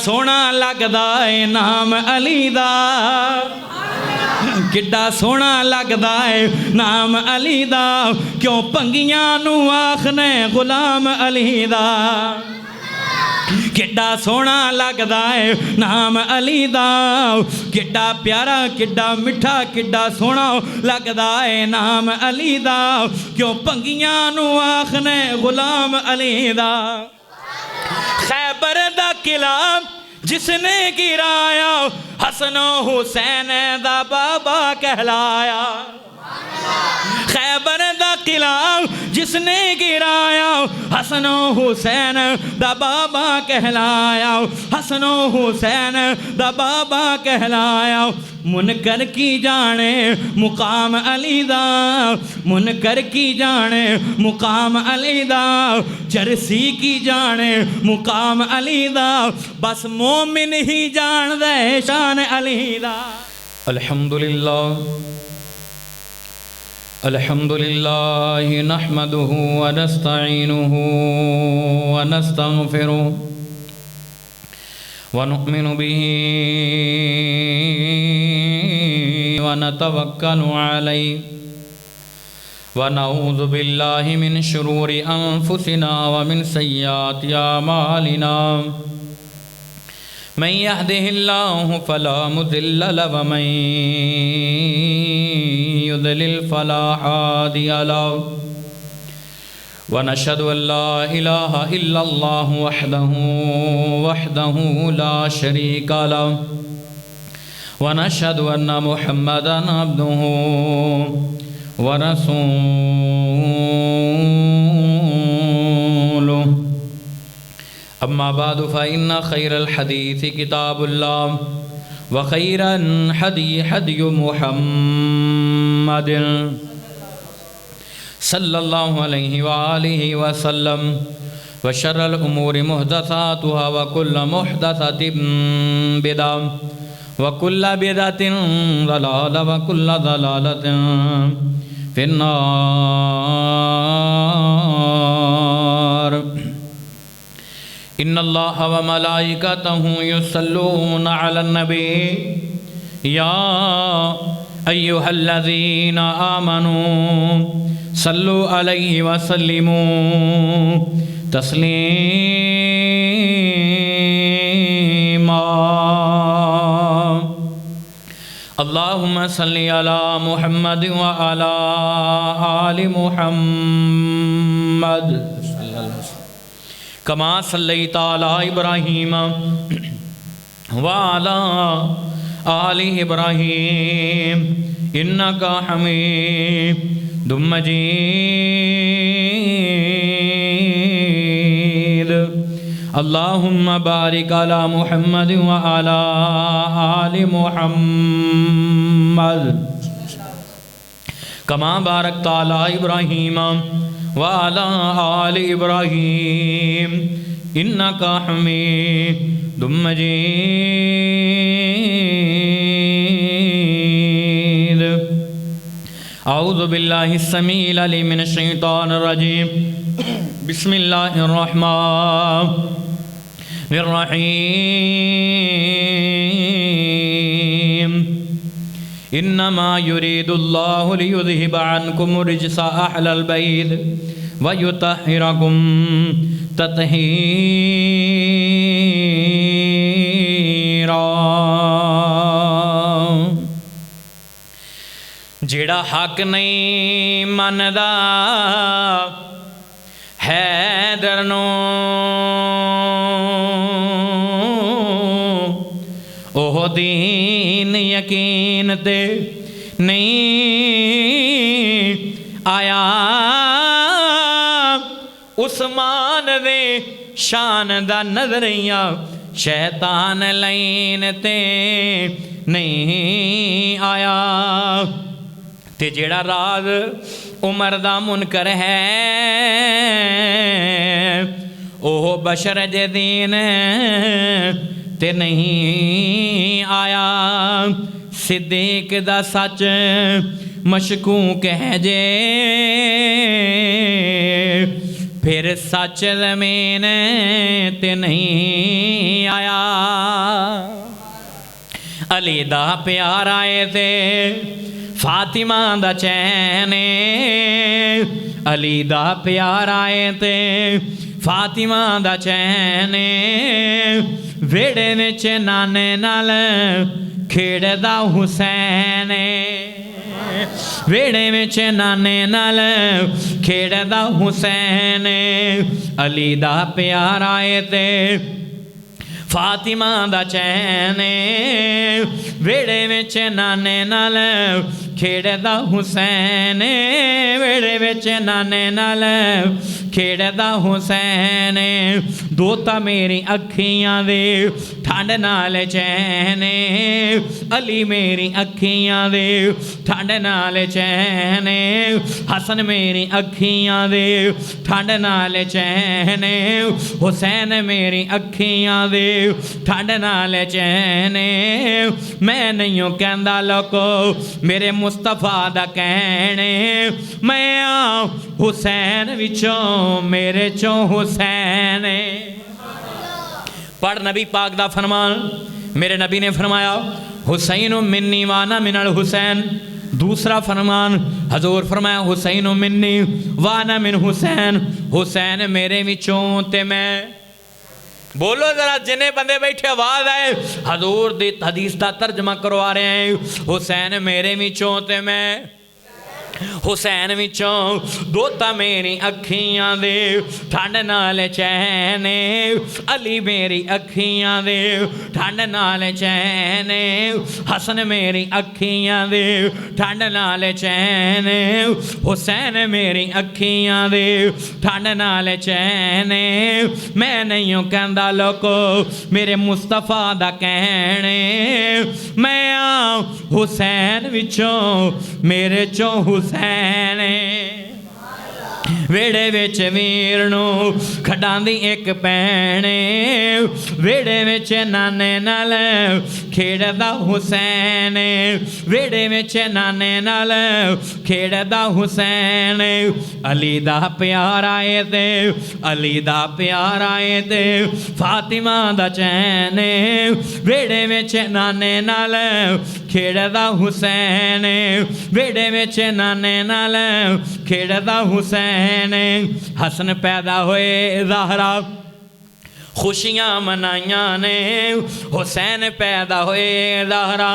सोहना लगदा है नाम अली दा, किड्डा सोहना लगदा है नाम अली दा, क्यों भंगियां नू आखने गुलाम अली दा। किड्डा सोहना लगदा है नाम अली दा, किड्डा प्यारा किड्डा मिठा किड्डा सोहना लगदा है नाम अली दा, क्यों भंगियां नू आखने गुलाम अली दा। खैबर दा किला जिसने गिराया, हसन हुसैन दा बाबा कहलाया। खैबर दा किला जिसने गिराया, हसन हुसैन दा बाबा कहलाया, हसन हुसैन दा बाबा कहलाया। मुनकर की जाने मुकाम अली दा, मुनकर की जाने मुकाम अली दा, चरसी की जाने मुकाम अली दा, बस मोमिन ही जान दे शान अली दा। अल्हम्दुलिल्लाह अल्हम्दुलिल्लाह नहमदुहु व नस्तईनुहु व नस्तगफिरुहु व नुमिनु बिही व नतवक्कलु अलैहि व नऊज़ु बिल्लाहि मिन शुरूरि अनफुसिना व मिन सय्यिआति अमालिना। मन यहदिहिल्लाहु फला मुदिल्ल लहु व मन युद्लिल फला हादिय लहु। व नशहदु अन ला इलाहा इल्लल्लाहु वहदहु ला शरीका लहु व नशहदु अन्ना मुहम्मदन अब्दुहु व रसूलुहु। अम्मा बादु फ़इन्ना खैरल हदीसी किताबुल्लाह व खैरल हदी हदी मुहम्मदिन सल्लल्लाहु अलैहि व आलिहि व सल्लम व शर्रल उमूरि मुहदसातुहा व कुल्लु मुहदसतिन बिदअह व कुल्लु बिदअतिन ज़लालह व कुल्लु ज़लालतिन फिन्नार। इन्नल्लाह व मलाइकतहु युसल्लूना अलन नबी या अय्युहल्लज़ीना आमनू सल्लु अलैहि व सल्लिमू तस्लीमा। अल्लाहुम्मा सल्लि अला मुहम्मद व अला आलि मुहम्मद कमा सल्लैता अला इब्राहीम व अला आलि इब्राहीम इन्नका हमीदुम मजीद। अल्लाहुम्मा बारिक अला मुहम्मद व अला आलि मुहम्मद कमा बारकता अला इब्राहीम व अला आलि इब्राहीम इन्नका हमीदुम मजीद। औज़ु बिल्लाहि स्समीइल अलीम मिनश शैतानिर रजीम। बिस्मिल्लाहिर रहमानिर रहीम। इन्नमा युरीदुल्लाहु लियुज़हिबा अन्कुम रिज्सा अहलल बैत व युतहिरकुम तत्हीरा। जेड़ा हक नहीं मनदा हैदर नू ओह दीन यकीन ते नहीं आया। उस्मान दे शान दा नजरिया शैतान लैन ते नहीं आया। ते जेड़ा राज उमर दा मुनकर है ओह बशर दे दीन ते नहीं आया। सिद्दीक दा सच मशकूक है जे फिर सच ज़मीन ते नहीं आया। अली दा प्यार आए ते फातिमा दा चैन, अली दा प्यार आए ते फातिमा दा चैन। वेड़े विच नाने नाल खेड़दा हुसैन, वेड़े विच नाने नाल खेड़दा हुसैन। अली दा प्यार आए ते फातिमा दा चैन, वेड़े विच नाने नाल खेड़दा हुसैन, वेड़े विच नाने नाल खेड़दा हुसैन। दोता मेरी अखियां दे ठंड नाल चैन, अली मेरी अखियां दे ठंड नाल चैन। हसन मेरी अखियां दे ठंड नाल चैन, हुसैन मेरी अखियां दे ठंड नाल चैन। मैं नहीं कहंदा लोको मेरे मुस्तफा दा कहने, मैं हुसैन विचों मेरे चों हुसैन। पढ़ नबी पाक दा फरमान। मेरे नबी ने फरमाया हुसैन मिन्नी वाना मिनल हुसैन। दूसरा फरमान हजूर फरमाया हुसैन मिन्नी वाना मिन हुसैन, हुसैन मेरे विचों ते मैं। बोलो जरा जिन्हें बंदे बैठे आवाज आए, हजूर दी हदीस का तर्जमा करवा रहे हैं। हुसैन मेरे विचों ते मैं, हुसैन विचों दोता मेरी अखियां दे ठंड नाल चैन, अली मेरी अखियां दे ठंड नाल चैन। हसन मेरी अखियां दे ठंड नाल चैन, हुसैन मेरी अखियां दे ठंड नाल चैन। मैं नहीं कहंदा लोको मेरे मुस्तफा दा कहने, मैं हुसैन विचों मेरे चों हुसैन। वेड़े विच वीर नू खडांदी एक भैण, वेड़े विच नाने नाल खेड़दा हुसैन, वेड़े विच नाने नाल खेड़दा हुसैन। अली दा प्यार आए ते, अली दा प्यार आए ते फातिमा दा चैन, वेड़े विच नाने नाल खेड़दा हुसैन, वेड़े विच नाने नाल खेड़दा हुसैन। हसन पैदा होए ज़हरा खुशियाँ मनाइया ने, हुसैन पैदा हुए ज़हरा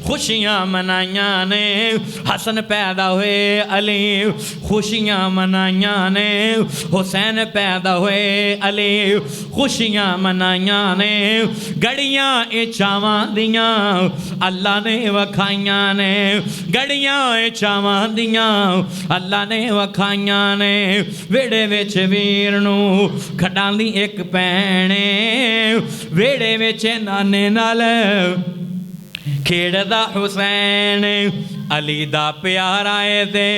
खुशियाँ मनाइया ने। हसन पैदा हुए अली खुशियाँ मनाइया ने, हुसैन पैदा हुए अली खुशियाँ मनाइया ने। गड़ियाँ इचावां दियाँ अल्लाह ने वखाइया ने, गड़ियाँ इचावां दियाँ अल्लाह ने वखाइया ने। वेड़े विच वीर नू खडांदी एक भैण, वेड़े विच नाने नाल खेड़दा हुसैन। अली दा प्यार आए ते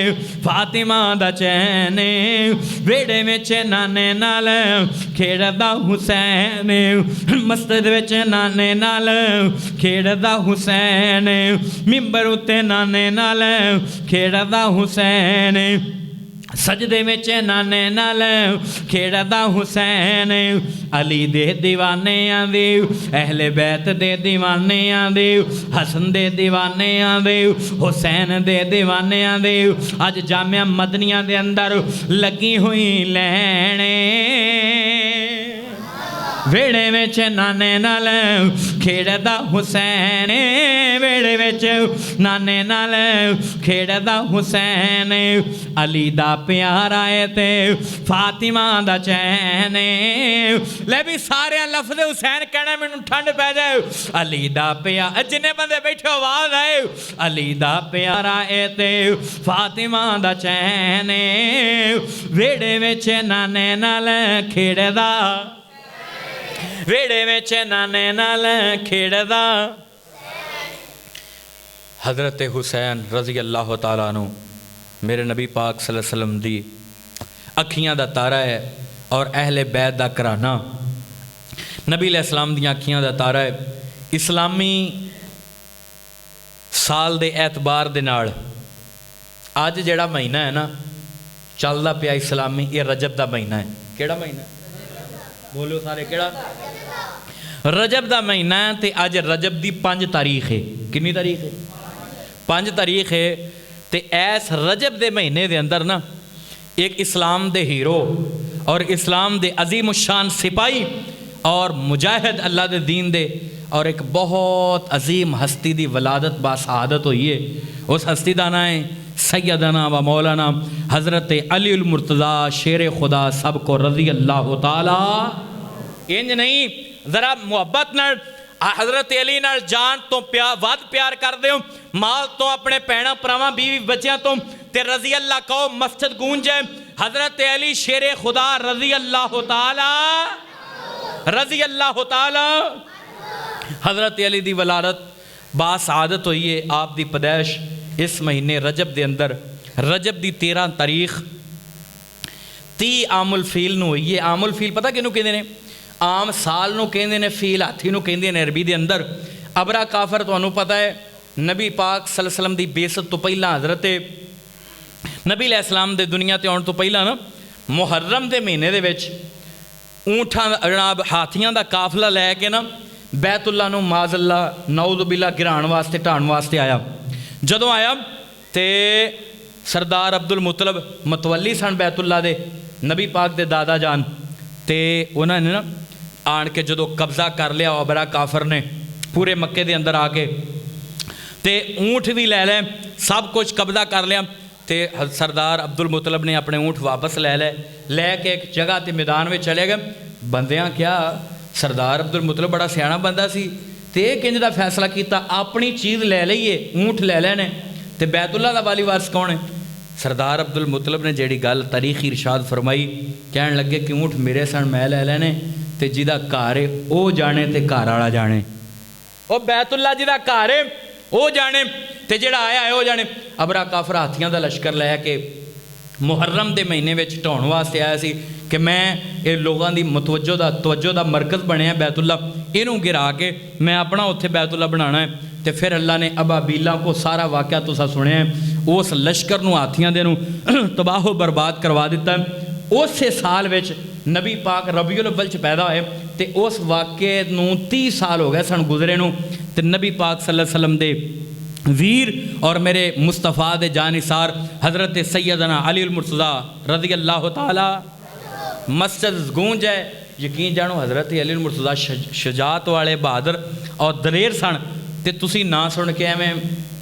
फातिमा दा चैन, वेड़े विच नाने नाल खेड़दा हुसैन। मस्जिद विच नाने नाल खेड़दा हुसैन, मिंबर उत्ते नाने नाल खेड़दा हुसैन। सजदे विच नाने नाल खेड़दा हुसैन। अली दे दीवाने आंदे, अहले बैत दे दीवाने आंदे, हसन दे दीवाने आंदे, हुसैन दे दीवाने आंदे। अज जामिया मदनिया दे अंदर लगी हुई लैने, वेड़े विच नाने नाल खेड़दा हुसैन, वेड़े विच नाने नाल खेड़दा हुसैन। अली दा प्यार आए ते फातिमा दा चैन। ले भी सारे लफ्ज़ हुसैन कहना मैनू ठंड पै जाए। अली दा प्यार, जिन्ने बंदे बैठे आवाज आए, अली दा प्यार आए ते फातिमा दा चैन। वेड़े विच नाने नाल खेड़दा, वेड़े विच नाने नाल खेड़दा। हज़रत हुसैन रज़ी अल्लाह तआला अन्हु मेरे नबी पाक सल्लल्लाहु अलैहि वसल्लम दी अखियां दा तारा है और अहले बैत दा घराना नबी अलैहिस्सलाम दियां अखियां दा तारा है। इस्लामी साल दे एतबार दे नाल अज जिहड़ा महीना है ना चलदा पिया इस्लामी, ये रजब दा महीना है। केड़ा महीना बोलो सारे केड़ा रजब दा महीना है ते अज रजब दी 5 तारीख है कितनी तारीख है 5 तारीख है ते ऐस रजब दे महीने दे अंदर ना एक इस्लाम दे हीरो और इस्लाम दे अजीम शान सिपाही और मुजाहिद अल्लाह दे दीन दे और एक बहुत अजीम हस्ती दी वलादत बासआदत हुई है। उस हस्ती दा नाम है सैयदना व मौलाना हज़रत अली उल मुर्तज़ा शेर खुदा सब को रज़ी अल्लाह ताला। इंज नहीं ज़रा मुहब्बत नाल हज़रत अली नाल जान तो वध प्यार कर दो, माल तो अपने भैणों भरावां बीवी बच्चों तो ते रज़ी अल्लाह कहो मस्जिद गूंज जाए। हज़रत अली शेर खुदा रज़ी अल्लाह ताला रज़ी अल्लाह ताला। हज़रत अली दी वलादत बासआदत हुई है। आप दी पैदाइश इस महीने रजब दे अंदर रजब दी 13 तारीख 30 आमुल फील नूं हुई है। आमुल फील पता किनू कहंदे ने? आम साल नूं कहंदे ने, फील हाथी नूं कहंदे ने अरबी दे अंदर। अबरा काफर तुहानूं पता है नबी पाक सल्लल्लाहु अलैहि वसल्लम दी बेइज्जत तो पहला हज़रत नबी अलैहिस्सलाम दे दुनिया ते आउण तो पहला ना मुहर्रम दे महीने दे विच ऊँठां जनाब हाथियां दा काफला लैके ना बैतुल्ला नूं माज़अल्लाह नऊज़ुबिल्लाह गिराण वास्ते ढाण वास्ते आया। जदों आया तो सरदार अब्दुल मुतलब मतवली सन बैतुल्ला दे नबी पाक दे दादा जान, तो उन्होंने ना आन के जो कब्ज़ा कर लिया अबरा काफर ने पूरे मक्के दे अंदर आके, तो ऊँट भी लै लें सब कुछ कब्ज़ा कर लिया। तो सरदार अब्दुल मुतलब ने अपने ऊँट वापस लैके एक जगह ते मैदान में चले गए। बंदियां क्या सरदार अब्दुल मुतलब बड़ा सियाना बंदा सी ते किंज दा फैसला किया अपनी चीज़ ले लईए, ऊँट ले लेने ते बैतुल्ला दा वाली वारस कौन है? सरदार अब्दुल मुतलब ने जिहड़ी गल तारीखी इरशाद फरमाई, कहन लगे कि ऊँट मेरे सन मैं ले लेने ते जिहदा घर है वो जाने ते घर वाला जाने। वो बैतुल्ला जिहदा घर है वो जाने ते जिहड़ा आया है वो जाने। अबरा काफर हाथियां दा लश्कर लैके मुहर्रम के महीने में ढाउण वास्ते आया सी कि मैं ये लोगों की तवज्जो दा मरकज़ बनया बैतुल्ला, इनू गिरा के मैं अपना उत्थे बैतुल्ला बनाना है। तो फिर अल्लाह ने अबाबीला को सारा वाक़या तुसा सुनिया है, उस लश्कर नूं हाथियां दे नूं तबाहो बर्बाद करवा दिता। उस साल विच नबी पाक रबीउल अव्वल च पैदा होए ते उस वाक़े नूं 30 साल हो गए सन गुजरे नूं। ते नबी पाक सल्लल्लाहु अलैहि वसल्लम दे वीर और मेरे मुस्तफ़ा दे जानिसार हज़रत सैयदना अली उल मुर्तज़ा रज़ी अल्लाह ताला मस्जिद गूंज है। यकीन जानो हज़रत अली उल मुर्तज़ा शजात वाले बहादुर और दलेर सन। तो तुसी ना सुन के एवें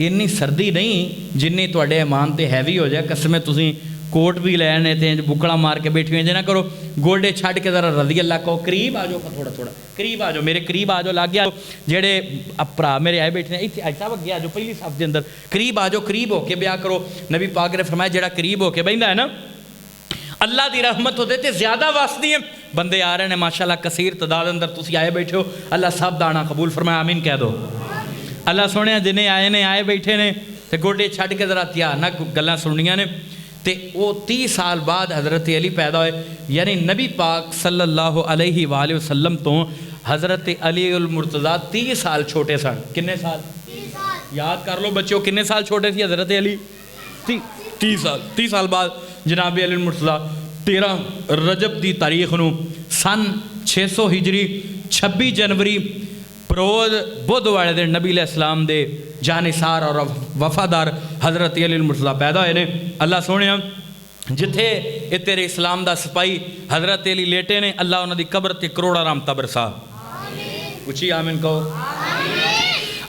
इन्नी सर्दी नहीं जिन्नी तुहाडे ईमान ते हैवी हो जाए कसमें तुसी कोट भी लैने ते बुकड़ा मार के बैठी हुई ना करो, गोडे छड़ के ज़रा रज़ी अल्लाह कहो, करीब आ जाओ, थोड़ा थोड़ा करीब आ जाओ, मेरे करीब आ जाओ, लागे आ जाओ। जेड़े भरा मेरे आए बैठे ने इत्थे ऐसा अगे आ जाओ, पहली सफ के अंदर करीब आ जाओ, करीब होके ब्याह करो। नबी पाक ने फरमाया जेड़ा करीब होके बहिंदा है ना अल्लाह की रहमत होते तो ज़्यादा वसदी है। बंदे आ रहे हैं माशाअल्लाह कसीर तदाद अंदर, तुसी आए बैठे हो, अल्लाह सब दाना कबूल फरमाया, आमीन कह दो। अल्लाह सोने जिन्हें आए ने आए बैठे ने तो गोडे छड़ के ज़रा ध्यान ना गल्लां सुननियां ने। तो वो 30 साल बाद हज़रत अली पैदा होए, यानी नबी पाक सल्लल्लाहु अलैहि वसल्लम तो हज़रत अली उल मुर्तज़ा 30 साल छोटे सन। किन्ने साल? 30 साल। याद कर लो बच्चों, किन्ने साल छोटे थे हज़रत अली? 30 साल। 30 साल बाद जनाब अली उल मुर्तज़ा 13 रजब की तारीख नूं सन 600 हिजरी 26 जनवरी बरोज बुध वाले दिन नबी अलैहिस्सलाम दे जानिसार और वफादार हज़रत अली उल मुर्तज़ा पैदा होए ने। अल्लाह सोने जिथे ये तेरे इस्लाम दा सिपाही हज़रत अली लेटे ने, अल्लाह उन्हां दी कब्र ते करोड़ा रहमतां बरसा। उची आमीन कहो।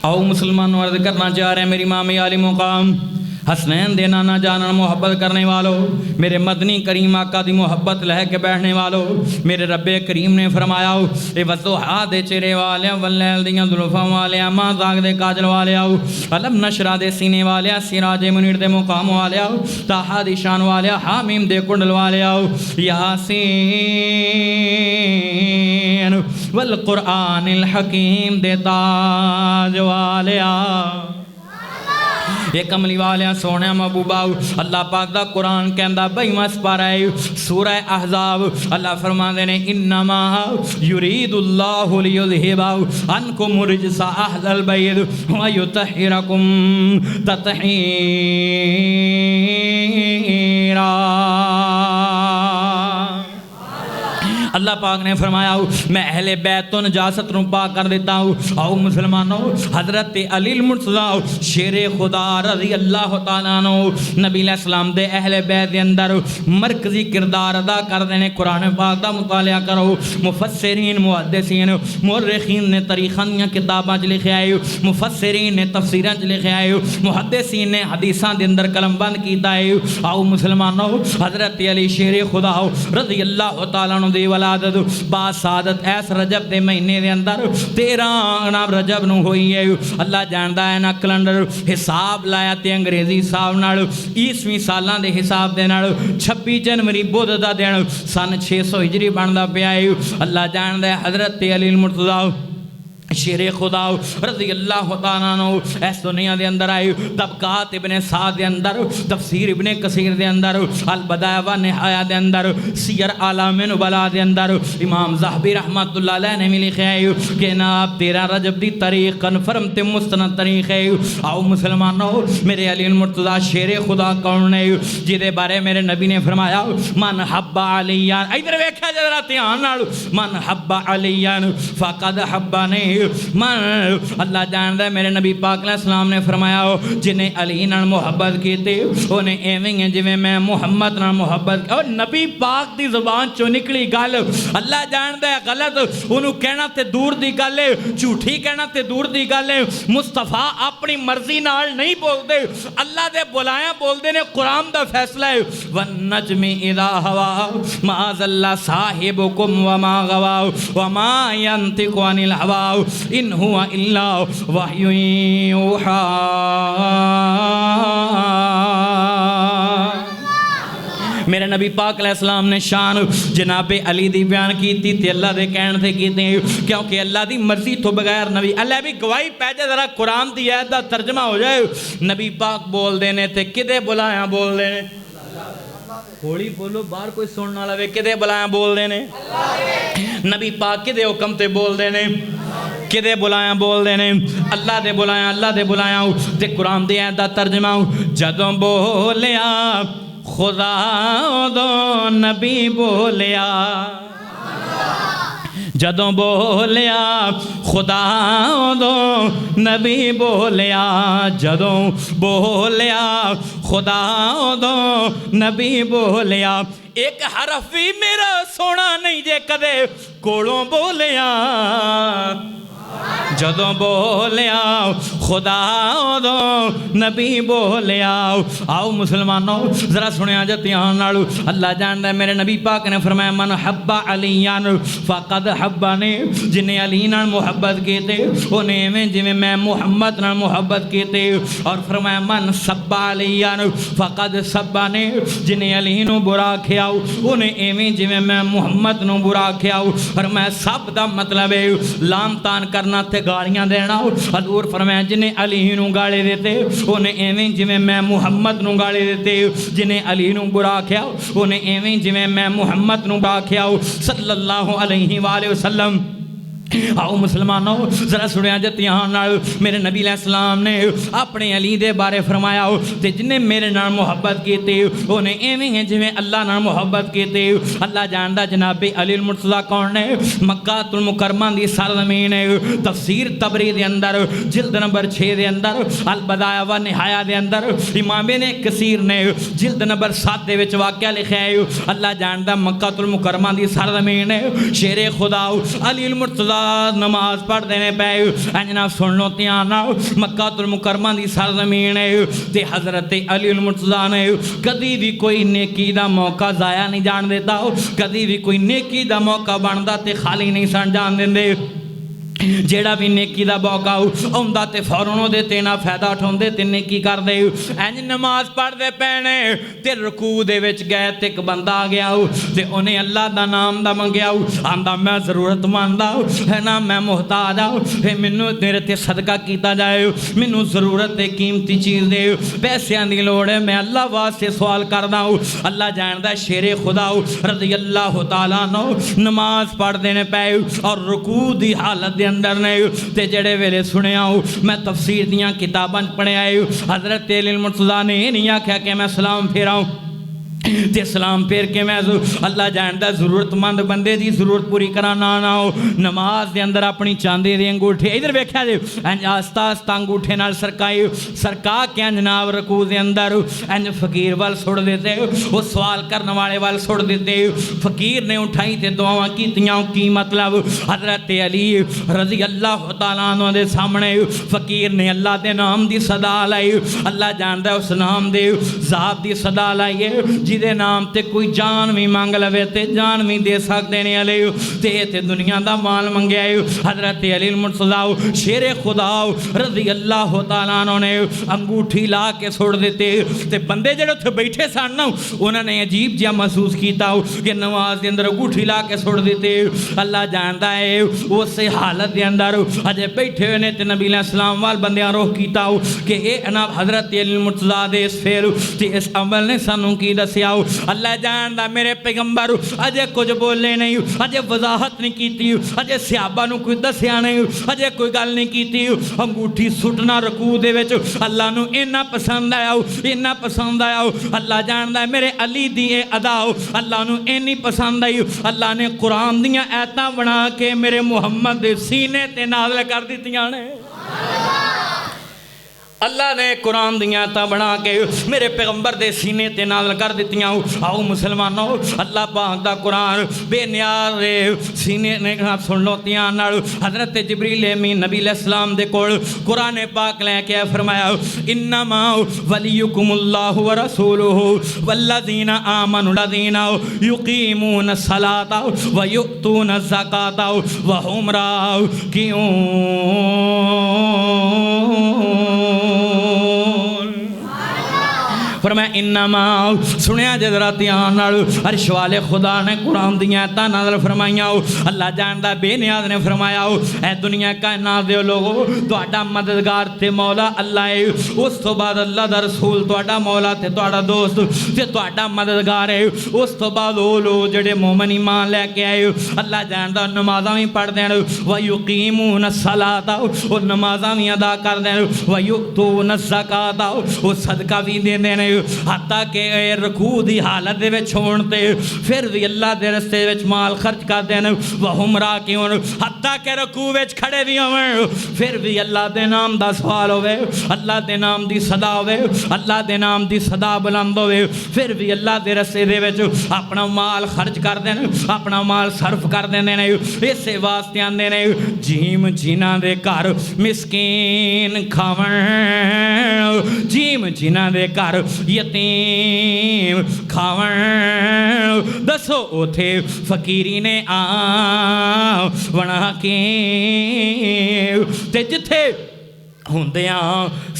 आओ मुसलमानों अर्ज़ करना चाह रहे हैं मेरी मामी आली मुकाम हसनैन दे नाना जाना मोहब्बत करने वालों, मेरे मदनी करीम आका दी मोहब्बत लह के बैठने वालों, मेरे रब्बे करीम ने फरमाया ए वज़ोहा दे चेहरे वाले, वल्लैल दियां जुल्फ़ां वाले, मां दाग दे काजल वाले, अलम नशरा दे सीने वाले, सिराजे मुनीर दे मुकाम वाले, ताहा दी शान वाले, हामीम दे कुंडल वाले, यासीन वल कुरआनिल हकीम दे ताज वाले। ये कमली वाले सोने महबूबा अल्लाह पाक दा कुरान कहंदा 22वां पारा सूरह अहज़ाब, अल्लाह फरमांदे ने इन्नमा युरीदुल्लाहु लियुज़हिबा अन्कुम रिजसा अहलल बैत व युतहिरकुम ततहीरा। अल्लाह पाक ने फरमाया मैं अहले बैत तो नजासत नूं पाक कर देता हूँ। आओ मुसलमानों, हज़रत अली मुर्तज़ा शेरे खुदा रज़ी अल्लाह तआला अन्हु नबी अलैहिस्सलाम दे अहले बैत दे अंदर मरकजी किरदार अदा करते हैं। कुरान पाक दा मुतालिया करो, मुफस्सिरीन मुहद्दिसीन मुअर्रिखीन ने तरीखां दी किताबां च लिखिया है, मुफस्सिरीन ने तफसीरां च लिखिया है, मुहद्दिसीन ने हदीसां दे अंदर कलमबंद कीता है। आओ मुसलमानों, हज़रत अली शेरे खुदा रज़ी अल्लाह तआला अन्हु दी वलादत बासादत ऐस रजब के महीने के अंदर 13 रजब नूं होई है। अल्लाह जानदा है ना कैलेंडर हिसाब लाया तो अंग्रेजी हिसाब नाल ईसवी सालां दे हिसाब दे नाल 26 जनवरी बुध का दिन सन 600 हिजरी बनता पिया है। अल्लाह जानदा है हज़रत अली मुर्तज़ा शेरे खुदा रज़ी अल्लाह तआला अन्हु इस दुनिया के अंदर आए। तबकात इब्ने साद के अंदर, तफसीर इब्ने कसीर के अंदर, अल बदाया व निहाया के अंदर, सियर आलाम नुबला के अंदर इमाम ज़हबी रहमतुल्लाह अलैह ने भी लिखा है कि नाब 13 रजब की तारीख कन्फर्म ते मुस्तनद तारीख है। आओ मुसलमानों, मेरे अली मुर्तज़ा शेरे खुदा कौन है जिहदे बारे मेरे नबी ने फरमाया मन हब्बा अलियन, इधर वेख्या जरा ध्यान नाल, मन हब्बा अलियन फ़क़द हब्बानी। मन अल्लाह जानदा है मेरे नबी पाक अलैहिस्सलाम ने फरमाया जिन्हें अली नाल मुहब्बत की उन्हें एवें ही जिवें मैं मुहम्मद नाल मुहब्बत। और नबी पाक की ज़ुबान चो निकली गल अल्लाह जानदा है गलत उन्होंने कहना तो दूर की गल है, झूठी कहना तो दूर की गल है। मुस्तफा अपनी मर्जी नाल नहीं बोलते, अल्लाह दे बुलाया बोलते ने। कुरान का फैसला है वन नजमी इदा हवा मा ज़ल्ला साहिबुकुम व मा गवा व मा यंतिकु अनिल हवा इन हुआ इल्ला वह्युन यूहा। मेरे नबी पाक अलैहिस्सलाम ने शान जनाबे अली दी बयान की थी अल्लाह के कहने से कीते, क्योंकि अल्लाह की मर्जी तो बगैर नबी अल्लाह भी गवाही पै जाए। जरा कुरान की आयत का तर्जमा हो जाए। नबी पाक बोलते हैं तो किदे बुलाया बोलते हैं, होली बोलो बाहर कोई सुनने वाला वे, किदे बुलाया बोलते हैं। नबी पाक किदे हुक्म ते बोलते हैं, किदे बुलाया बोलते हैं। अल्लाह दे बुलाया, अल्लाह दे बुलाया। ते कुरान दी आयत दा तर्जमा जदों बोलिया खुदा दो नबी बोलिया, जदों बोलिया खुदा दो नबी बोलिया, जदों बोलिया खुदा दो नबी बोलिया। एक हरफ भी मेरा सोना नहीं जे कदे कोलों बोलिया, जदों बोलिया खुदा दो नबी बोलिया। आओ मुसलमानों जरा सुनिया जे ध्यान नाल। अल्लाह जानदा है मेरे नबी पाक ने फरमाया मन हब्बा अलियन फ़क़द हब्बानी, जिन्हें अली नाल मुहब्बत कीते उन्हें एवें जिवें मैं मुहम्मद नाल मुहब्बत कीते। और फरमाया मन सब्बा अलियन फ़क़द सब्बानी, जिन्हें अली नूं बुरा आखिया उन्हें एवें जिवें मैं मुहम्मद नूं बुरा आखिया। और मैं सब दा मतलब है लान तान करना ते गालियां देना। हजूर फरमाया जिन्हें अली नूं गाली देते उन्हें एवें जिवें मैं मुहम्मद नूं गाली देते, जिन्हें अली नूं बुरा आख्या उन्हें एवें जिवें मैं मुहम्मद नूं बुरा आख्या सल्लल्लाहु अलैहि वसल्लम। आओ मुसलमानों जरा सुनिया जे ध्यान नाल। मेरे नबी अलैहिस्सलाम ने अपने अली दे बारे फरमाया ते जिन्हें मेरे नाल मुहब्बत कीती उन्हें एवें है जिवें अल्लाह नाल मुहब्बत कीती। अल्लाह जानदा जनाबे अली मुर्तज़ा कौन है। मक्कातुल मुकर्रमा दी सरज़मीन है। तफसीर तबरी दे अंदर जिल्द नंबर 6 दे अंदर अल बदाया व निहाया दे अंदर इमाम ने कसीर ने जिल्द नंबर 7 दे विच वाक़या लिखा है। अल्लाह जानदा मक्कातुल मुकर्रमा दी सरज़मीन है। शेरे खुदा अली मुर्तज़ा नमाज पढ़ते हैं पे जनाब सुन लो ध्यान नाल। मक्कातुल मुकर्रमा दी सरज़मीन है ते हज़रत अली मुर्तज़ा ने कभी भी कोई नेकी दा मौका ज़ाया नहीं जान देता, कभी भी कोई नेकी दा मौका बनता तो खाली नहीं सन जान देंदे। जेड़ा भी नेकी दा मौका आउंदा ते फौरन ओहदे ते ना फायदा उठाउंदे ते नेकी करदे। इंज नमाज पढ़दे पैने ते रुकू दे विच गए ते एक बंदा आ गया ते उन्हें अल्लाह दा नाम दा मंगया। आंदा मैं ज़रूरतमंद है ना, मैं मुहताज आ, मैनू तेरे ते सदका कीता जाए, मैनू ज़रूरत है कीमती चीज़ दे, पैसों की लोड़ है, मैं अल्लाह वास्ते सवाल करदा। अल्लाह जानदा शेरे खुदा रज़ी अल्लाह तआला अन्हु नमाज पढ़ते ने पे और रुकू दी हालत दे अंदर ने ते जेड़े वेले सुनिया मैं तफसीर दियां किताबां पढ़िया। हज़रत अली मुर्तज़ा ने नहीं आख्या कि मैं सलाम फेराऊं, ते सलाम फेर के मैं अल्लाह जानदा ज़रूरतमंद बंदे की ज़रूरत पूरी करा ना हो नमाज के अंदर अपनी चांदी दी अंगूठे इधर वेख्या जे इंज आस्ता आस्ता अंगूठे नाल सरका के जनाब रकू के अंदर इंज फकीर वाल सुट देते वो सवाल करने वाले वाल सुट देते फकीर ने उठाई ते दुआवां कीतियां की मतलब हज़रत अली रज़ी अल्लाह तआला अन्हु दे सामने फकीर ने अल्लाह के नाम की सदा लाई अल्लाह जानदा उस नाम दे ज़ात की सदा लाई है जिदे नाम ते कोई जान भी मंग लवे ते जान भी दे सकते ने अली ते दुनिया का माल मंगया हज़रत अली मुर्तज़ा शेरे खुदा रज़ी अल्लाह तआला अन्हु ने अंगूठी ला के सुट देते ते बंदे जेड़े उत्थे बैठे सन ना उन्होंने अजीब जिहा महसूस किया कि नमाज के अंदर अंगूठी ला के सुट देते अल्लाह जानता है उस हालत के अंदर अजे बैठे हुए ने ते नबी अलैहिस्सलाम वाल बंदियां रोक किया कि ये जनाब हज़रत अली मुर्तज़ा दे इस फेर ते इस अमल ने सानू की दस्सिया अल्लाह जानदा मेरे पैगंबर अजे कुछ बोले नहीं अजे वजाहत नहीं की अजे सहाबा नूं कोई दस्सिया नहीं अजे कोई गल नहीं की अंगूठी सुटना रकू दे विच अल्लाह नूं इन्ना पसंद आया अल्लाह जानदा मेरे अली दी अदा अल्लाह नूं इन्नी पसंद आई अल्लाह ने कुरान दियां आयतां बना के मेरे मुहम्मद दे सीने ते नाज़िल कर दित्तियां ने अल्लाह ने कुरान दियां आयतां बना के मेरे पैगंबर दे सीने ते नाज़िल कर दित्तियां आओ मुसलमानों अल्लाह पाक दा कुरान बेनियाज दे सीने ने सुन लो ध्यान नाल हज़रत जिब्रील अमीन नबी अलैहिस्सलाम दे कोल कुरान पाक लेके फरमाया इन्नमा वलियुकुमुल्लाहु व रसूलुहु वल्लज़ीना आमनु लज़ीना युकीमून सलाता व युतून ज़काता व हुम राकिऊन पर मैं इन्नमा सुनिया जे जरा ध्यान नाल अर्श वाले खुदा ने कुरान दियां आयतां नाज़िल फरमाइयां अल्लाह जानदा बेनियाज ने फरमाया ऐ दुनिया कायनात दे लोगो तुहाडा मददगार ते मौला अल्लाह है उस तो बाद अल्लाह दा रसूल तुहाडा मौला ते तुहाडा दोस्त ते तुहाडा मददगार है उस तो बाद वो लोग जेड़े मोमिन ईमान लैके आए अल्लाह जानदा नमाज़ां भी पढ़दे न व युकीमून सलाता वो नमाज़ां भी अदा करदे न व युतून ज़काता वो सदका भी देंदे न हत्ता के रकू दी हालत दे विच होण ते फिर भी अल्लाह दे रस्ते विच माल खर्च करदे न व हुम राकिऊन हत्ता के रकू विच खड़े भी होवन फिर भी अल्लाह दे नाम दा सवाल होवे अल्लाह दे नाम दी सदा होवे अल्लाह दे नाम दी सदा बुलंद होवे फिर भी अल्लाह दे रस्ते दे विच अपना माल खर्च करदे न अपना माल सर्फ कर देंदे ने इसे वास्ते आंदे ने जीम जिन्हां दे घर मिसकीन खावण जीम जिन्हां दे घर यतीम खावण दसो उथे फकीरी ने बना के ते जिथे हुंदियां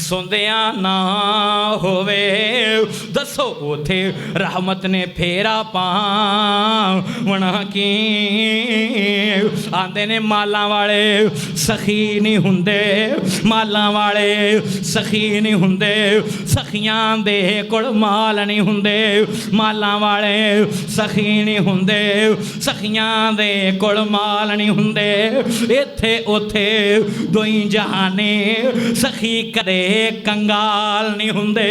सुंदियां ना होवे दसो उथे रहमत ने फेरा पावना की आंदे ने मालां वाले सखी नहीं हुंदे मालां वाले सखी नहीं हुंदे सखियां दे कोल माल नहीं हुंदे मालां वाले सखी नहीं हुंदे सखियां दे कोल माल नहीं हुंदे इत्थे उथे दोई जहाने सखी कदे कंगाल नहीं हुंदे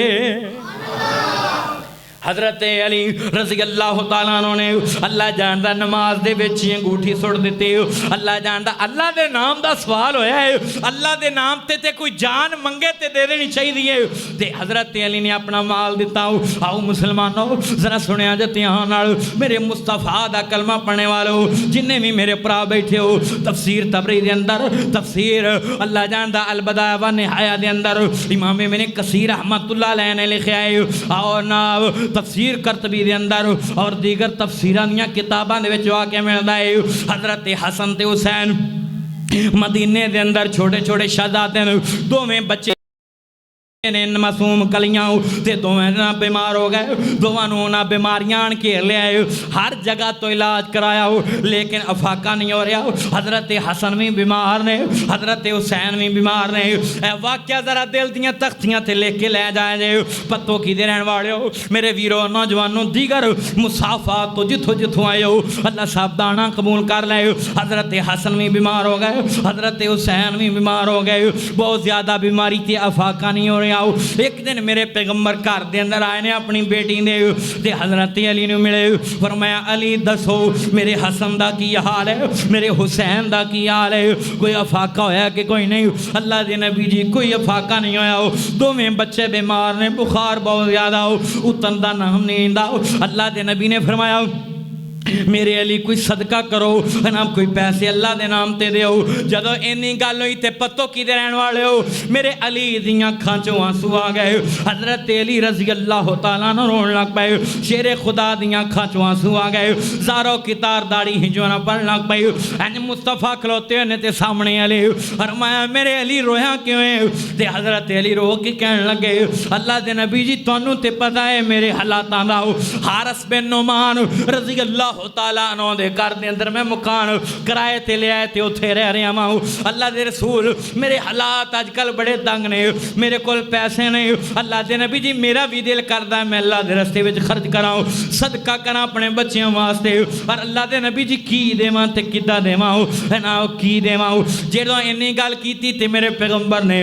हज़रत अली रज़ी अल्लाह तआला अन्हु ने अल्लाह जानदा नमाज दे विच अंगूठी सुट दित्ती अल्लाह जानदा अल्लाह दे नाम दा सवाल होया है अल्लाह दे नाम ते कोई जान मंगे ते दे देनी चाहिए ते हज़रत अली ने अपना माल दिता आओ मुसलमानों जरा सुनिया जे ध्यान नाल मेरे मुस्तफा दा कलमा पढ़ने वालों जिन्ने भी मेरे भरा बैठे हो तफसीर तबरी दे अंदर तफसीर अल्लाह जानदा अल बदाया व निहाया दे अंदर इमाम इब्न कसीर रहमतुल्लाह अलैह ने लिखा है और ना तफसीर करतबी दे अंदर और दीगर तफसीरां दियां किताबां दे विच वाक़या मिलदा है हज़रत हसन ते हुसैन मदीने दे अंदर छोटे छोटे शहजादे दोवें बच्चे ने मासूम कलियां ते दोवें ना बीमार हो गए दोवां नूं ना बीमारियां घेर लिया हर जगह तो इलाज कराया लेकिन अफाका नहीं हो रहा हज़रत हसन भी बीमार ने हज़रत हुसैन भी बीमार ने वाक़या जरा दिल दियां तख्तियां ते लेके लै जाए जे पत्तो किदे रहने वाले हो मेरे वीरों नौजवानों दीगर मुसाफा तो जिथों जिथों आए हो अल्लाह साबदाना कबूल कर ले हज़रत हसन भी बीमार हो गए हज़रत हुसैन भी बीमार हो गए बहुत ज़्यादा बीमारी ते अफाका नहीं हो रही ने आओ। एक दिन मेरे पैगंबर घर के अंदर आए ने अपनी बेटी ने ते हज़रत अली ने मिले। फरमाया अली दसो मेरे हसन का की हाल है, मेरे हुसैन का की हाल है, कोई अफाका होया कि कोई नहीं? अल्लाह के नबी जी कोई अफाका नहीं होया। दोवें बच्चे बीमार ने, बुखार बहुत ज़्यादा उतरन का नाम नहीं इंदा। अल्लाह के नबी ने फरमाया मेरे अली कोई सदका करो ना, कोई पैसे अल्लाह के नाम ते दो। जदों इन्नी गल हुई तो पतो कि रहने वाले हो, मेरे अली दी अखां चों आंसू आ गए। हज़रत अली रज़ी अल्लाह तआला अन्हु रोन लग पे। शेरे खुदा दी अखां चों आंसू आ गए। ज़ारो कितार दाड़ी हिजोना पढ़न लग पे। इंज मुस्तफा खलोते ने ते सामने अली फरमाया मेरे अली रोया क्यों है? ते हज़रत अली रो के कहन लगे अल्लाह के नबी जी तुहानू ते पता है मेरे हालातां दा। हारिस बिन नुमान रज़ी अल्लाह ताला अन्हु दे घर दे अंदर मैं मकान किराए ते लिया ते उत्थे रह रहा वां। अल्लाह दे रसूल मेरे हालात अजकल बड़े तंग ने, मेरे कोल पैसे नहीं। अल्लाह दे नबी जी मेरा भी दिल करदा मैं अल्लाह दे रस्ते विच खर्च करां, सदका करां अपने बच्चों वास्ते। पर अल्लाह दे नबी जी की देवां ते किद्दां देवां है ना, की देवां? जदों इन्नी गल कीती ते मेरे पैगंबर ने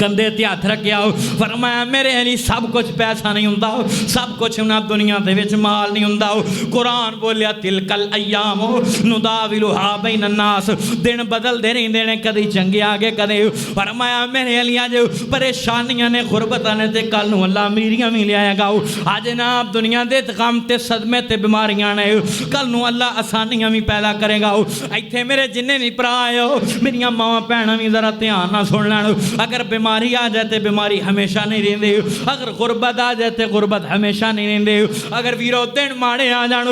कंधे ते हथ रखिया। फरमाया मेरे अली सब कुछ पैसा नहीं हुंदा, सब कुछ ना दुनिया दे विच माल नहीं हुंदा। कुरान बोलिया तिलकल अय्याम नुदाविलुहा बैन अन्नास, दिन बदलदे रहिंदे ने, कदी चंगे आ गए कदे। फरमाया मेरे अली अज परेशानियां ने, गुरबतां ने ते कल नूं अल्लाह अमीरियां भी लियाएगा। अज ना दुनिया दे गम ते सदमे ते बीमारियां ने, कल नूं अल्लाह आसानियां भी पैदा करेगा। इत्थे मेरे जिन्ने भी भरा आए मेरियां मावां भैणां भी जरा ध्यान नाल सुन लैण। अगर बीमारी आ जाए तो बीमारी हमेशा नहीं रहिंदी, अगर गुरबत आ जाए तो गुरबत हमेशा नहीं रहिंदी। अगर वीरो दिन माड़े आ जाण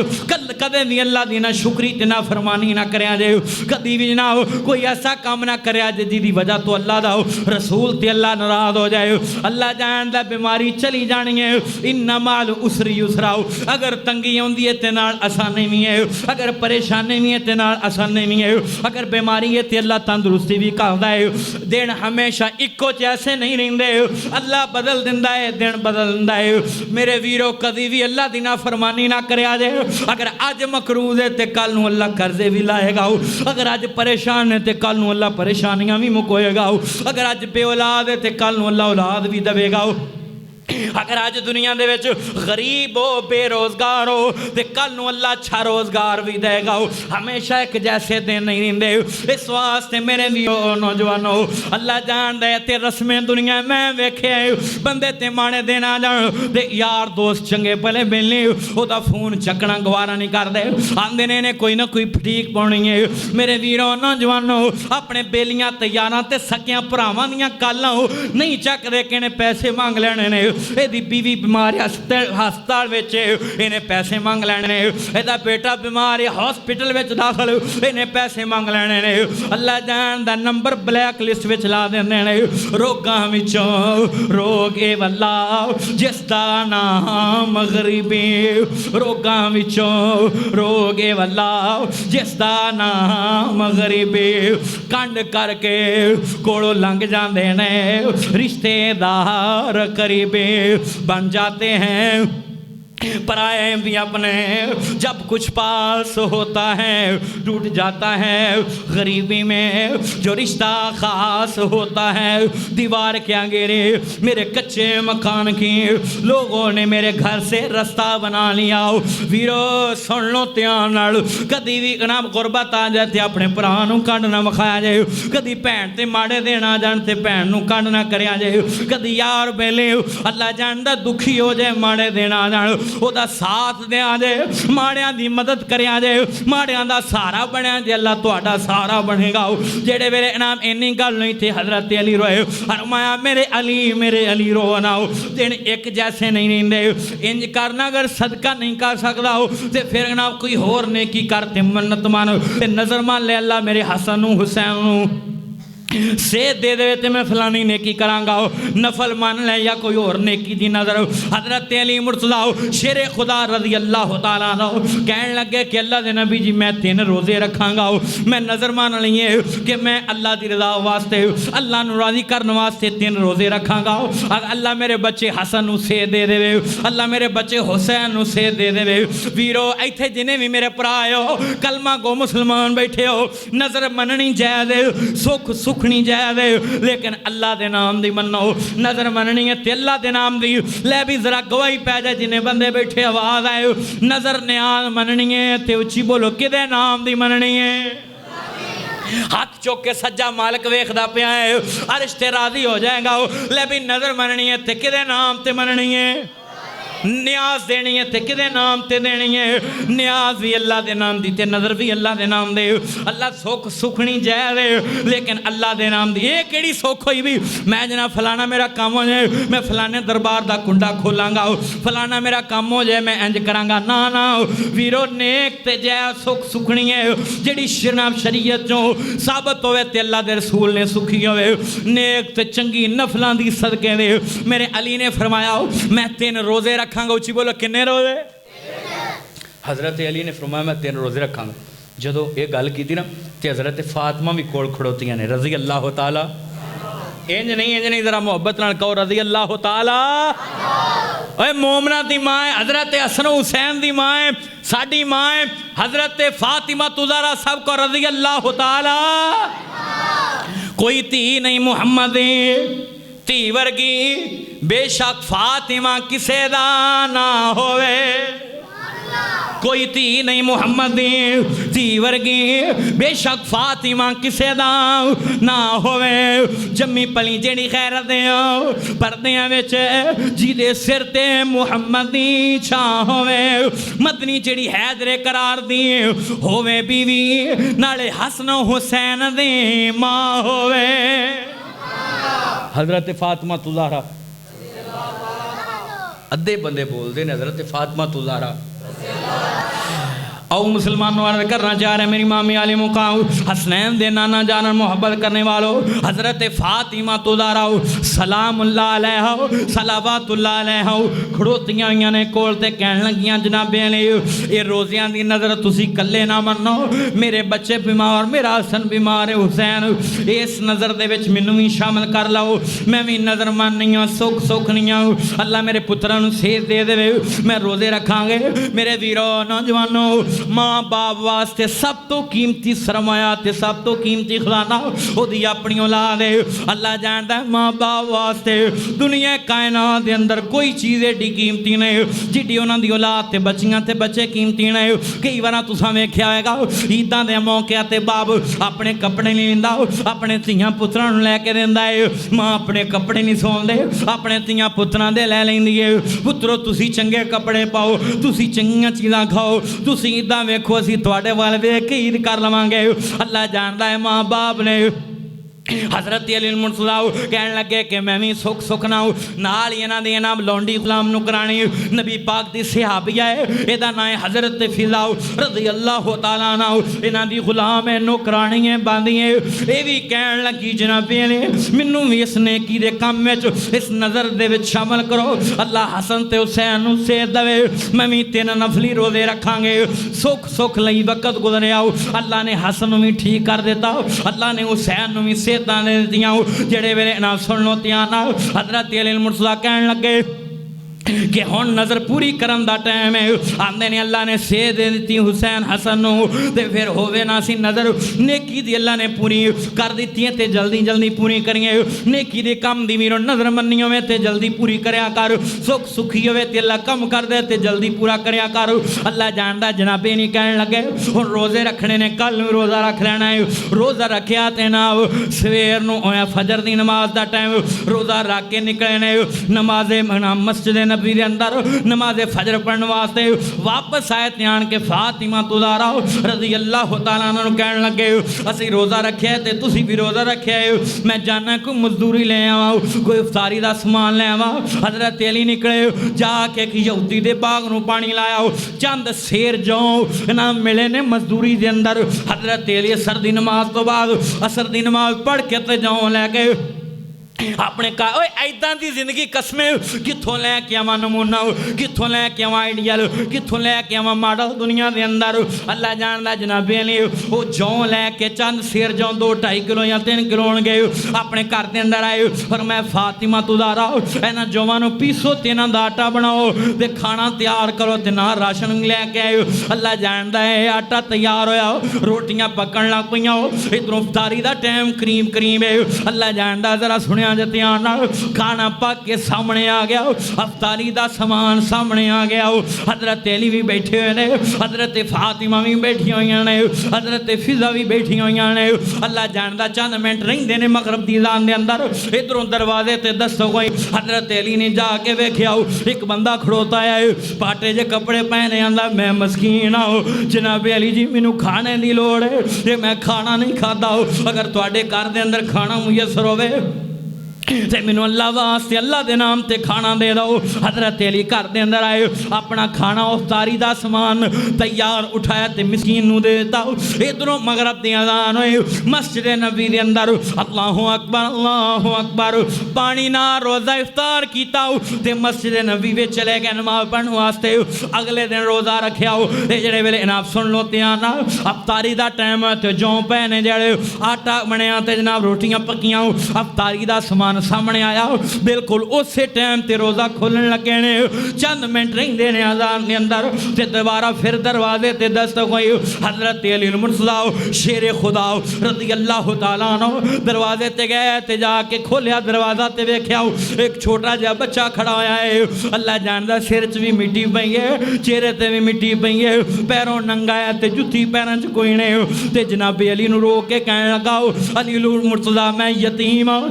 कदे भी अल्लाह दी ना शुक्री ते ना फरमानी ना करया जे, कदी भी ना कोई ऐसा काम ना करया जे जिहदी वजह तो अल्लाह दा रसूल ते अल्लाह नाराज हो जाए। अल्लाह जानदा बीमारी चली जानी है, इन्ना माल उसरी युसरा। अगर तंगी आउंदी है ते नाल आसानी भी है, अगर परेशानी भी है ते नाल आसानी भी है, अगर बीमारी है ते अल्लाह तंदुरुस्ती भी करदा है। दिन हमेशा इक्को जैसे नहीं रहिंदे, अल्लाह बदल दिंदा है, दिन बदल दिंदा है। मेरे वीरो कदी भी अल्लाह दी नाफरमानी ना करया जे। अगर अज मकरूज है तो कल नूं अल्लाह कर्जे भी लाएगा, अगर अज परेशान है तो कल नूं अल्लाह परेशानियां भी मुकोएगा, अगर अज बे औलाद है तो कल नूं अल्लाह औलाद भी देवेगा। अगर अज दुनिया दे विच गरीब हो, बेरोजगार हो तो कल नूं अल्लाह अच्छा रोजगार भी देगा। हमेशा एक जैसे दिन नहीं रहिंदे। इस वास्ते मेरे भी नौजवानों अल्लाह जानदा है ते रस्में दुनिया मैं वेखे बंदे ते माणे दिन आ जाण ते यार दोस्त चंगे भले मिलने ओदा फोन चकना गवारा नहीं करदे, आंदे ने कोई ना कोई फटीक पाउणी है। मेरे वीरों नौजवानों अपने बेलियां ते यारां ते सकियां भरावां दियां गल्लां नहीं चकदे कि इहने पैसे मंग लेने ने, एदी बीवी बीमार हस्पताल विच इन्हें पैसे मंग लेने, एदा बेटा बीमार है हॉस्पिटल विच दाखल इन्हें पैसे मंग लेने ने। अल्लाह जानदा नंबर ब्लैक लिस्ट विच ला देंदे ने। रोगां विचों रोग ए वल्ला जिसदा नाम गरीबी, रोगां विचों रोग ए वल्ला जिसदा नाम गरीबी। कंड करके कोलों लंघ जांदे ने रिश्तेदार करीबी बन जाते हैं पराए भी अपने। जब कुछ पास होता है टूट जाता है गरीबी में, जो रिश्ता खास होता है दीवार क्या गिरे मेरे कच्चे मकान की, लोगों ने मेरे घर से रास्ता बना लिया। वीरो सुन लो ध्यान नाल, कदी भी ना गुरबत आ जाए तो अपने भरा नूं कंड ना विखाया जाए, कदी भैन ते माड़े दिन आ जाण ते भैन नूं कंड ना करया जाए, कदी यार बेले अल्लाह जानदा दुखी हो जाए माड़े दिन आ जाण ओदा साथ दिया जे, माड़ियां दी मदद करिया जे, माड़ियां दा सहारा बनया जे, अल्लाह तुहाडा सहारा बनेगा। जेड़े मेरे इनाम इन्नी गल नहीं थी हज़रत अली रोए, फरमाया मेरे अली रो ना, दिन एक जैसे नहीं रहिंदे। इंज करना अगर सदका नहीं कर सकदा हो ते फिर ना कोई होर नेकी कर ते मन्नत मान ते नज़र मान ले अल्लाह मेरे हसन नूं हुसैन नूं सेहत दे दे तो मैं फलानी नेकी करांगा, नफल मान ले या कोई और नेकी दी नजर। हजरत अली मुर्तज़ा शेरे खुदा रज़ी अल्लाह तआला कहन लगे कि अल्लाह दे नबी जी मैं 3 रोज़े रखांगा, मैं नज़र मान ली है कि मैं अल्लाह की रज़ा वास्ते अल्लाह नूं राज़ी करने वास्ते 3 रोज़े रखांगा। अल्लाह मेरे बच्चे हसन नूं सेहत दे देवे, अल्लाह मेरे बच्चे हुसैन नूं सेहत दे देवे। वीरो इत्थे जिन्हें भी मेरे भरा हो कलमा गो मुसलमान बैठे हो, नज़र मननी जायज़, सुख सुखनी जाए लेकिन अल्लाह के नाम की मनो नज़र मननी है ते अल्लाह के नाम की लै भी जरा गवाही पै जाए जिन्हें बंदे बैठे आवाज़ आए नज़र न्याज मननी है ते उच्ची बोलो किदे नाम की मननी है हाथ चुक के सज्जा मालिक वेखदा पिया है अर्श ते राजी हो जाएगा ले भी नज़र मननी है ते किदे नाम ते मननी है न्याज देनी है ते किदे नाम ते देनी है न्याज भी अल्लाह के नाम दी ते नज़र भी अल्लाह के नाम दे अल्लाह सुख सुखनी जाए लेकिन अल्लाह के नाम दी ये केड़ी सुख हुई भी मैं जना फलाना मेरा काम हो जाए मैं फलाने दरबार का कुंडा खोलांगा फलाना मेरा काम हो जाए मैं इंज करांगा ना ना वीरो नेक ते जै सुख सुखनी है जिहड़ी शरनाब शरीयत चों साबित होवे ते अल्लाह दे रसूल ने सुखी होवे नेक ते चंगी नफलां दी सदके दे मेरे अली ने फरमाया मैं 3 रोजे रखांगा उची बोलो किन्ने रोजे हज़रत अली ने फरमाया मैं 3 रोजे रखांगा जदों ये गल की ना तो हज़रत फातिमा भी कोल खड़ोतियां ने रज़ी अल्लाह तआला इंज नहीं जरा मुहब्बत नाल कहो रज़ी अल्लाह तआला ओए मोमना दी मां है हज़रत हसन हुसैन दी मां है साडी मां है हज़रत फातिमा तुज़ारा सब को रज़ी अल्लाह तआला कोई धी नहीं मुहम्मद धी वर्गी बेशक फातिमा किसे दा ना होवे कोई धी नहीं मुहम्मद धी वर्गी बेशक फातिमा किसे दा ना होवे जम्मी पली जेड़ी खैरत पर्दियां विच जिदे सिर ते मुहम्मद दी छां होवे मदनी जेड़ी हैदरे करार दी होवे बीवी नाले हसन हुसैन दी मां होवे हज़रत फातिमा तुज़ारा अद्धे बंदे बोलते हैं हज़रत फातिमा तुज़ारा आओ मुसलमानों वाले करना चाह रहे मेरी मामी आले मुकाम हसनैन दे नाना जाना मोहब्बत करने वालों हज़रत फातिमा तुज़ारा सलामुल्लाह अलैहा सलावतुल्लाह अलैहा खड़ोतियां हुई ने कोल ते कहन लगियां जनाबे ने ये रोज़ियां दी नज़र तुसी कल्ले ना मनो मेरे बच्चे बीमार मेरा हसन बीमार है हुसैन इस नज़र दे विच मैनूं भी शामिल कर लो मैं भी नज़र माननी हाँ सुख सुखनी हाँ अल्लाह मेरे पुत्रां नूं सेहत दे देवे मैं रोज़े रखांगे मेरे वीरों नौजवानों माँ बाप वास्ते सब तो कीमती सरमाया ते सब तो कीमती खजाना ओदी अपनी औलाद है अल्लाह जानता है माँ बाप वास्ते दुनिया कायनात के अंदर कोई चीज़ एडी कीमती नहीं जिड्डी उन्हां दी औलाद ते बच्चियां ते बच्चे कीमती नहीं कई बार तुसां वेख्या होगा ईदां दे मौके ते बाप अपने कपड़े नहीं लैंदा अपने धियां पुत्रां नूं लैके दिंदा है माँ अपने कपड़े नहीं सौंदे अपने धियां पुत्रां दे लै लैंदी है पुत्रो तुसी चंगे कपड़े पाओ तुसी चंगियां चीज़ां खाओ तुसी इदा वेखो असीं तुहाडे वाल वेख के ईद कर लवांगे अल्लाह जानदा है माँ बाप ने हज़रत अली मुर्तज़ा कहन लगे कि मैं भी सुख सुखना नाल ही इन्हां दी नाम लौंडी गुलाम नूं कराणी नबी पाक दी सहाबिया है इहदा नाम है हज़रत फिज़ा रज़ी अल्लाह तआला अन्हा इन्हां दी गुलाम है नौकरानी है बांदी है ये भी कहन लगी जनाबे ने मैनूं भी इस नेकी दे काम विच इस नज़र दे विच शामिल करो अल्लाह हसन ते हुसैन नूं सेहत देवे मैं भी 3 नफली रोज़े रखांगे सुख सुख लई वक्त गुजरिया अल्लाह ने हसन नूं भी ठीक कर दिता अल्लाह ने हुसैन नूं भी जेड़े वेले ना सुन लो ध्यान हज़रत अली मुर्तज़ा कहन लगे कि हुण नज़र पूरी करन दा टाइम है आंदे ने अल्लाह ने सेहत दे दी हुसैन हसन नूं ते फिर होवे ना सी नज़र नेकी दी अल्लाह ने पूरी कर दी ते जल्दी जल्दी पूरी करिए नेकी दे काम दी वीरो नज़र मन्नी होवे ते जल्दी पूरी करया कर सुख सुखी होवे ते अल्लाह कम कर दे ते जल्दी पूरा करया कर अल्लाह जानदा जनाबे नहीं कहन लगे हुण रोज़े रखने ने कल नूं रोज़ा रख लेना है रोज़ा रखिया ते ना सवेर नूं होया फजर दी नमाज दा टाइम रोज़ा रख के निकले ने नमाज़े मस्जिद नबी दे अंदर नमाज़े फजर पढ़ने वास्ते वापस आए ध्यान के फातिमा तुज़ारा रज़ी अल्लाह तआला अन्हा कहन लगे असीं रोज़ा रखिया ते तुसीं भी रोज़ा रखिया है मैं जाना कोई मजदूरी ले आवां कोई इफ्तारी दा समान ले आवां हज़रत अली निकले जाके एक यहूदी दे बाग नूं पानी लाया चंद शेर जौ ना मिले ने मजदूरी दे अंदर हज़रत अली असर दी नमाज तो बाद असर दी नमाज पढ़ के ते जौ लै गए अपने का ओए ऐदां दी जिंदगी कसमे कित्थों लैके आवां नमूना, कित्थों लैके आवां आइडियल, कित्थों लैके आवां मॉडल दुनिया दे अंदर। अल्लाह जानदा जनाबे अली वो जौ लैके चंद सिर जौ 2-2.5 किलो या 3 किलो होणगे अपने घर दे अंदर आए और मैं फातिमा तुदारा इन्हां जौवां नूं पीसो ते इन्हां दा आटा बनाओ ते खाना तैयार करो ते ना राशन लैके आए। अल्लाह जानदा है आटा तैयार होया, रोटियां पकण लग पईयां, इधरों इफ्तारी दा टाइम करीब करीब है। अल्लाह जानदा जरा सुनिया ध्यान नाल खाना पक के सामने आ गया, अफ्तारी दा समान सामने आ गया। हजरत अली भी बैठे हुए ने, हजरत फातिमा भी बैठी हुई ने, हजरत फिजा भी बैठी हुई ने। अल्लाह जानदा चंद मिनट रहिंदे ने मगरब दी अज़ान दे अंदर, इधरों दरवाजे ते दस्तक होई। हजरत अली ने जाके वेख्या एक बंदा खड़ोता है, पाटे जे कपड़े पहने, आंदा मैं मस्कीन हाँ जनाबे अली जी मैनू खाने की लोड़ है, जे मैं खाना नहीं खाता, अगर तुहाडे घर दे अंदर खाना मुयसर होवे ते मैनू अल्लाह वास्ते अल्लाह के नाम ते खाना दे दो। हजरत अली घर के अंदर आए, अपना खाना उफ्तारी का समान तैयार उठाया ते मिस्कीन नू दे दिता। इधरों मगरब दी अज़ान होई, मस्जिद नबी के अंदर अल्लाहु अकबर पानी ना रोज़ा इफ्तार किया ते मस्जिद नबी में चले गए नमाज पढ़ने वास्ते। अगले दिन रोज़ा रखा जेड़े वेले इनाम सुन लो ध्यान नाल, अफ्तारी का टाइम है तो जौ पैने जड़े आटा बनया ते जनाब रोटियां पकियां, अफ्तारी का समान सामने आया। बिल्कुल उस टाइम ते रोज़ा खोलन लगे ने, चंद मिनट रहिंदे ने अज़ान के अंदर ते दोबारा फिर दरवाजे ते दस्तक हुई। हजरत अली मुर्तज़ा शेरे खुदा रज़ी अल्लाह तआला अन्हु दरवाजे ते गए ते जाके खोलिया दरवाजा ते वेख्या एक छोटा जिहा बच्चा खड़ा होया है। अल्लाह जानदा सिर च भी मिट्टी पई है, चेहरे ते भी मिट्टी पई है, पैरों नंगा है ते जुत्ती पैरों च कोई नहीं। ते जनाबे अली नू रोक के कहने लगा अली मुर्तज़ा मैं यतीम हाँ,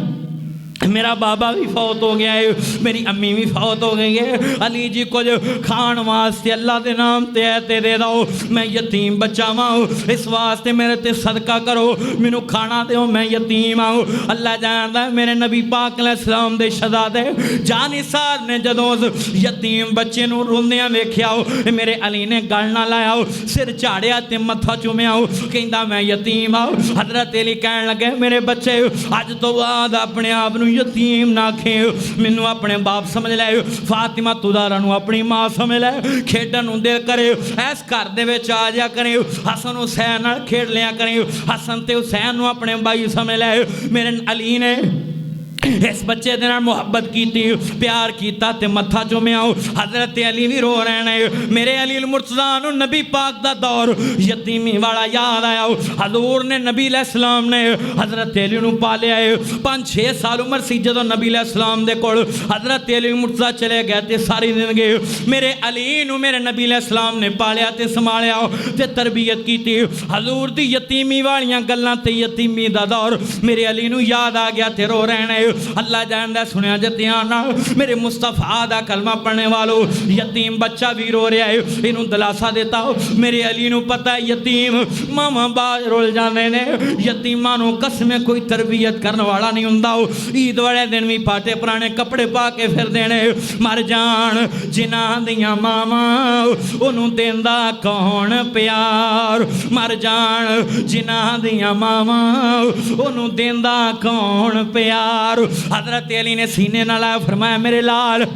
मेरा बाबा भी फौत हो गया है, मेरी अम्मी भी फौत हो गई है, अली जी कुछ खान वास्ते अल्लाह के नाम ते है ते दे दो, मैं यतीम बच्चा वाँ, इस वास्ते मेरे ते सदका करो, मैनू खाना दो, मैं यतीम आऊँ। अल्लाह जानदा है मेरे नबी पाक अलैहिस्सलाम दे शहजादे जानिसार ने जदों यतीम बच्चे नू रोंदियां वेख्या मेरे अली ने गल ना लाया, सिर झाड़िया ते मत्था चुमिया, कहंदा मैं यतीम आऊँ। हजरत अली कहन लगे मेरे बच्चे अज तो बाद अपने आप यतीम ना खे, मैनू अपने बाप समझ लै, फातिमा तुदारा नू अपनी माँ समझ लै, खेडन नू दिल करे इस घर दे विच आ जा करे, हसन हुसैन नाल खेड लिया करे, हसन ते हुसैन नू अपने भाई समझ लै। मेरे अली ने इस बच्चे दे नाल मुहब्बत की, प्यार किया ते मत्था चुमिया। हजरत अली भी रो रहे हैं, मेरे अली मुर्तज़ा नू नबी पाक दा दौर यतीमी वाला याद आया। हजूर ने नबी अलैहिस्सलाम ने हजरत अली नू पालिया है, 5-6 साल उम्र सी जदों नबी अलैहिस्सलाम दे कोल हजरत अली मुर्तज़ा चले गए ते सारी जिंदगी मेरे अली नू मेरे नबी अलैहिस्सलाम ने पालिया ते संभालिया ते तरबियत की। हजूर दी यतीमी वालियां गल्लां ते यतीमी दा दौर मेरे अली नू याद आ गया ते रो रहे हैं। अल्लाह जानदा सुनिया जे ध्यान नाल मेरे मुस्तफा दा कलमा पढ़ने वालों, यतीम बच्चा भी रो रहा है, इनू दिलासा देता मेरे अली नू पता है यतीम मामा बाज रोल जाते ने, यतीमां नू कसमें कोई तरबियत करने वाला नहीं हुंदा। ईद वाले दिन भी पाटे पुराने कपड़े पा के फिर देने, मर जान जिन्हां दियां मामा ओनू देंदा कौन प्यार, मर जान जिन्हां दियां मामा ओनू देंदा कौन प्यार। हजरत अली ने सीने नाल फरमाया मेरे लाल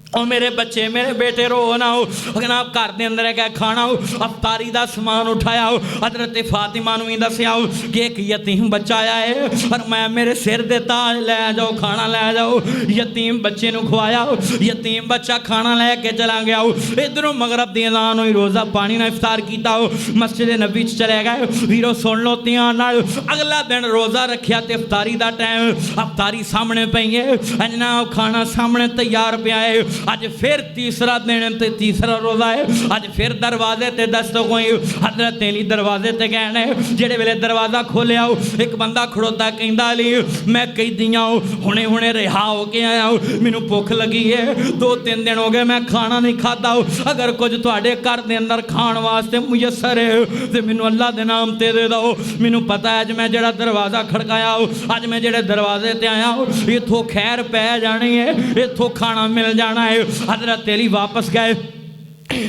और मेरे बच्चे मेरे बेटे रो ना हो, अगर आप घर के अंदर क्या खाना हो, अफ्तारी का समान उठाया हो। हजरत फातिमा नू ही दसिया कि एक यतीम बच्चा आया है और मैं मेरे सिर दे ताज लै जाओ, खाना लै जाओ, यतीम बच्चे नू खवाया, यतीम बच्चा खाना लैके चला गया। इधरों मगरब दी अज़ान हुई, रोज़ा पानी ना इफ्तार किया, मस्जिद नबी चले गए। वीरो सुन लो ध्यान नाल, अगला दिन रोज़ा रखिया ते इफ्तारी का टाइम, अफ्तारी सामने पई है, जनाब खाना सामने तैयार पिया है। अज फिर तीसरा दिन ते तीसरा रोज़ा है, अज फिर दरवाजे ते दस्तक हुई। हजरत अली दरवाजे ते गए, जेड़े वेले दरवाजा खोलिया एक बंदा खड़ोता कहंदा अली मैं कैदियां हुणे हुणे रिहा हो के आया, मैनू भुख लगी है, 2-3 दिन हो गए मैं खाना नहीं खाता, अगर कुछ तुहाडे घर दे अंदर खाण वास्ते मुयसर है ते मैनू अल्लाह दे नाम ते दे दो। मैनू पता है अज मैं जेड़ा दरवाजा खड़काया, अज मैं जेड़े दरवाजे ते आया इत्थों खैर पै जानी है, इत्थों खाना मिल जाना है। हजरत अली वापस गए,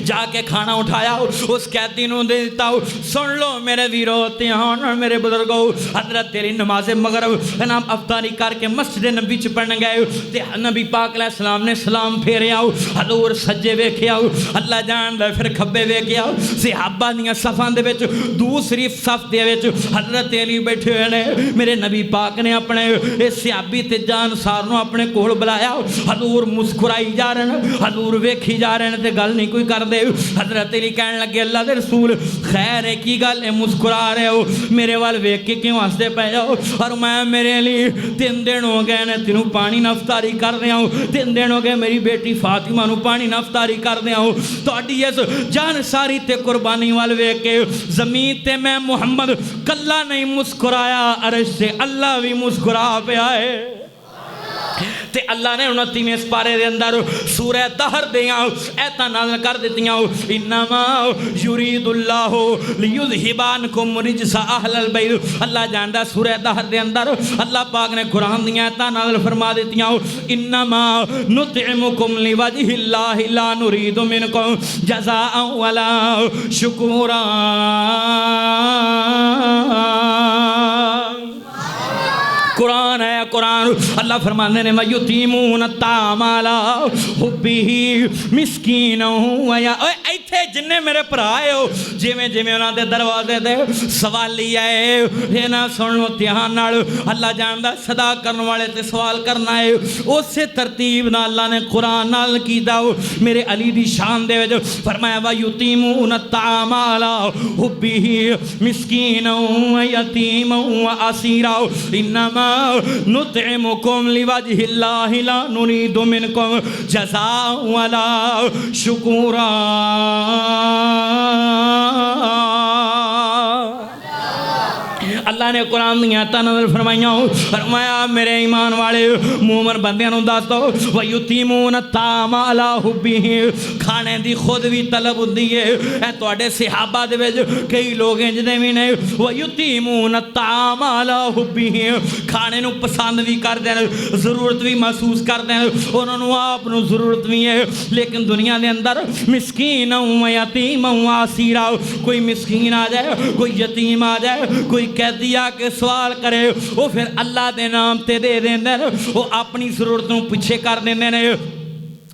जाके खाना उठाया उस कैदी नूं दे दिता। सुन लो मेरे वीरो ध्यान मेरे बुजुर्गो, हजरत अली नमाज़े मगरिब इनाम अफ्तारी करके मस्जिद नबी च पढ़न गए ते नबी पाक अलैहिस्सलाम ने सलाम फेरिया। हजूर सज्जे वेख्या, अल्लाह जानदा फिर खब्बे वेख्या। सहाबा दियां सफ़ां दे विच दूसरी सफ़ दे विच हजरत अली बैठे हुए ने। मेरे नबी पाक ने अपने इस सहाबी ते जानसार नूं अपने कोल बुलाया। हजूर मुस्कुराई जा रहे हैं, हजूर वेखी जा रहे हैं ते गल नहीं कोई करदे। हजरत अली कहन लगे अल्लाह दे रसूल खैर है की गल है मुस्कुरा रहे हो, मेरे वाल वेख के क्यों हंसदे पे हो? और मैं मेरे लिए 3 दिन हो गए ने तेनों पानी नफ्तारी कर रहा हूँ, 3 दिन हो गए मेरी बेटी फातिमा नूं पानी नफ्तारी कर रहा हूँ। तुहाडी इस जान सारी ते कुर्बानी वाल वेख के जमीन ते मैं मुहम्मद कल्ला नहीं मुस्कुराया, अरश से अल्लाह भी मुस्कुरा पिया है। ते अल्लाह ने 29वें पारे दे अंदर सूरह दहर दियां ऐतां नाज़िल कर दित्तियां। इन्नमा युरीदुल्लाहु लियुज़हिबा अन्कुम रिजसा अहलल बैत। अल्लाह जानदा सूरह दहर दे अंदर अल्लाह पाक ने कुरान दियां ऐतां नाज़िल फरमा दित्तियां। इन्नमा नुतइमुकुम लिवजहिल्लाहि ला नुरीदु मिनकुम जज़ाअन वला शुकुरा। कुरान है कुरान। अल्लाह फरमाने ने मयुतीमून तामाला हुब्बिही मिस्कीन या इत्थे जिन्ने मेरे भरा हो जिमें जिमें उन्होंने दरवाजे दे सवाली आए ये ना सुन लो ध्यान नाल। अल्लाह जानदा सदा करने वाले ते सवाल करना है उस तरतीब नाल अल्लाह ने कुरान नाल कीता। मेरे अली दी शान दे विच फरमाया वयुतीमून तामाला हुब्बिही मिस्कीन यतीम व असीरा इन्नमा नुतइमुकुम लिवजहिल्लाहि ला नुरीदु मिनकुम जज़ाअन वला शुकुरा। अल्लाह ने कुरान दियां तनज़र फरमाइयां फरमाया मेरे ईमान वाले मोमन बंदियां नूं दस दो वयुतीमून तामा अला हुब्बिही खाने दी खुद भी तलब हुंदी है। ए तुहाडे सहाबा दे विच कई लोग इंजदे भी ने वयुतीमून तामा अला हुब्बिही खाने नूं पसंद भी करदे ने जरूरत भी महसूस करदे ने उन्हां नूं आप नूं जरूरत भी है लेकिन दुनिया दे अंदर मिसकीन व यतीम व असीरा कोई मिसकीन आ जाए कोई यतीम आ जाए कोई कैदी आके सवाल करे वो फिर अल्लाह के नाम ते दे देंदे ने वो अपनी जरूरत नूं पिछे कर देंदे ने।